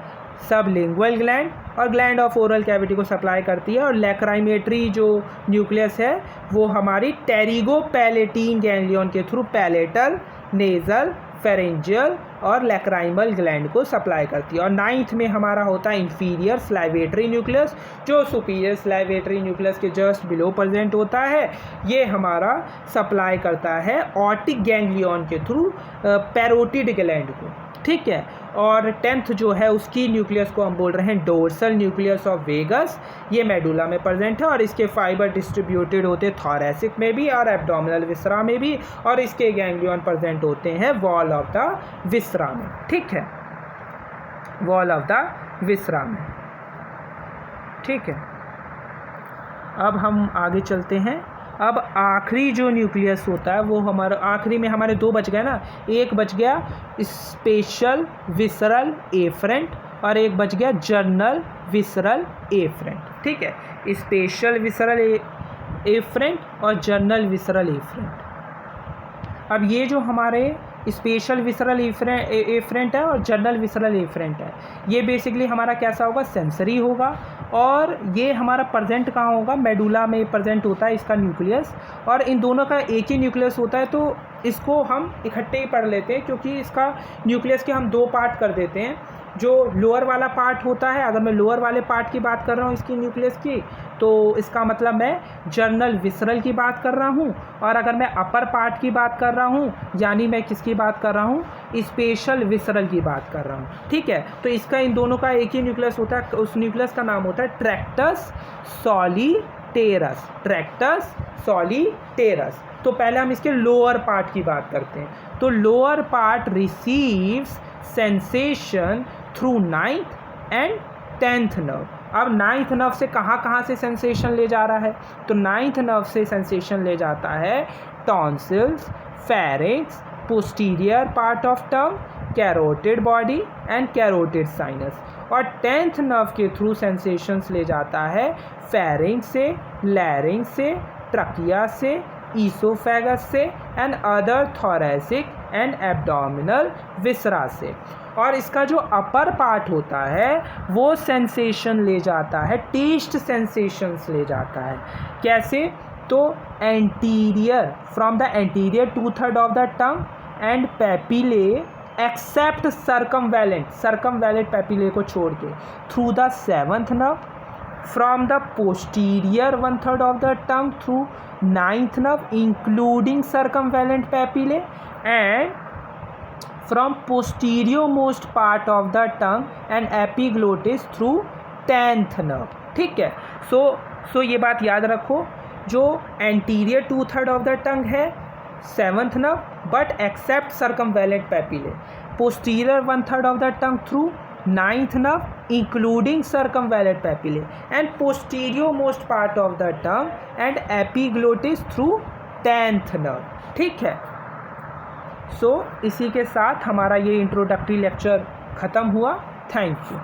सब लिंगुअल ग्लैंड और ग्लैंड ऑफ ओरल कैविटी को सप्लाई करती है। और लैक्राइमेटरी जो न्यूक्लियस है वो हमारी टेरिगोपैलेटीन गैंग्लियन के थ्रू पैलेटल, नेजल, फेरेंजियल और लैक्राइमल ग्लैंड को सप्लाई करती है। और नाइन्थ में हमारा होता है इंफीरियर स्लाइवेटरी न्यूक्लियस, जो सुपीरियर स्लाइवेटरी न्यूक्लियस के जस्ट बिलो प्रेजेंट होता है। ये हमारा सप्लाई करता है ऑप्टिक गैंग्लियन के थ्रू पैरोटिड ग्लैंड को। ठीक है, और टेंथ जो है उसकी न्यूक्लियस को हम बोल रहे हैं डोर्सल न्यूक्लियस ऑफ वेगस। ये मेडुला में प्रेजेंट है और इसके फाइबर डिस्ट्रीब्यूटेड होते हैं थोरैसिक में भी और एब्डोमिनल विसरा में भी, और इसके गैंग्लियन प्रेजेंट होते हैं वॉल ऑफ द विसरा में। ठीक है, वॉल ऑफ द विसरा में। ठीक है, अब हम आगे चलते हैं अब आखिरी जो न्यूक्लियस होता है वो हमारा आखिरी में हमारे दो बच गए ना, एक बच गया स्पेशल विसरल एफरेंट और एक बच गया जर्नल विसरल एफरेंट, ठीक है, स्पेशल विसरल एफरेंट और जर्नल विसरल एफरेंट। अब ये जो हमारे स्पेशल विसरल एफरेंट है और जर्नल विसरल एफरेंट है, ये बेसिकली हमारा कैसा होगा, सेंसरी होगा, और ये हमारा प्रेजेंट कहाँ होगा, मेडुला में प्रेजेंट होता है इसका न्यूक्लियस, और इन दोनों का एक ही न्यूक्लियस होता है, तो इसको हम इकट्ठे ही पढ़ लेते हैं क्योंकि इसका न्यूक्लियस के हम दो पार्ट कर देते हैं। जो लोअर वाला पार्ट होता है, अगर मैं लोअर वाले पार्ट की बात कर रहा हूँ इसकी न्यूक्लियस की, तो इसका मतलब मैं जर्नल विसरल की बात कर रहा हूँ, और अगर मैं अपर पार्ट की बात कर रहा हूँ यानी मैं किसकी बात कर रहा हूँ, स्पेशल विसरल की बात कर रहा हूँ, ठीक है। तो इसका इन दोनों का एक ही न्यूक्लियस होता है, उस न्यूक्लियस का नाम होता है ट्रैक्टस सॉलिटेरस, ट्रैक्टस सॉलिटेरस। तो पहले हम इसके लोअर पार्ट की बात करते हैं। तो lower part receives sensation through 9th and 10th nerve. अब 9th नर्व से कहाँ से सेंसेशन ले जा रहा है, तो 9th नर्व से सेंसेशन ले जाता है tonsils, pharynx, posterior part of tongue, carotid body and carotid sinus, और 10th नर्व के थ्रू सेंसेशंस ले जाता है फेरिंक्स से, लैरिंक्स से, ट्रकिया से, ईसोफेगस से and other thoracic and abdominal viscera से। और इसका जो अपर पार्ट होता है वो सेंसेशन ले जाता है, टेस्ट सेंसेशंस ले जाता है। कैसे, तो anterior, from the anterior 2/3 of the tongue and papillae except circumvallate papillae को छोड़ के, through the 7th nerve, from the posterior 1/3 of the tongue through 9th nerve including circumvallate papillae, and from posterior most part of the tongue and epiglottis through 10th nerve, ठीक है। सो ये बात याद रखो, जो एंटीरियर 2/3 ऑफ द टंग है 7th nerve but except circumvallate papillae, posterior 1/3 of the tongue through 9th nerve including circumvallate papillae, and posterior most part of the tongue and epiglottis through 10th nerve, ठीक है। इसी के साथ हमारा ये इंट्रोडक्टरी लेक्चर ख़त्म हुआ। Thank you.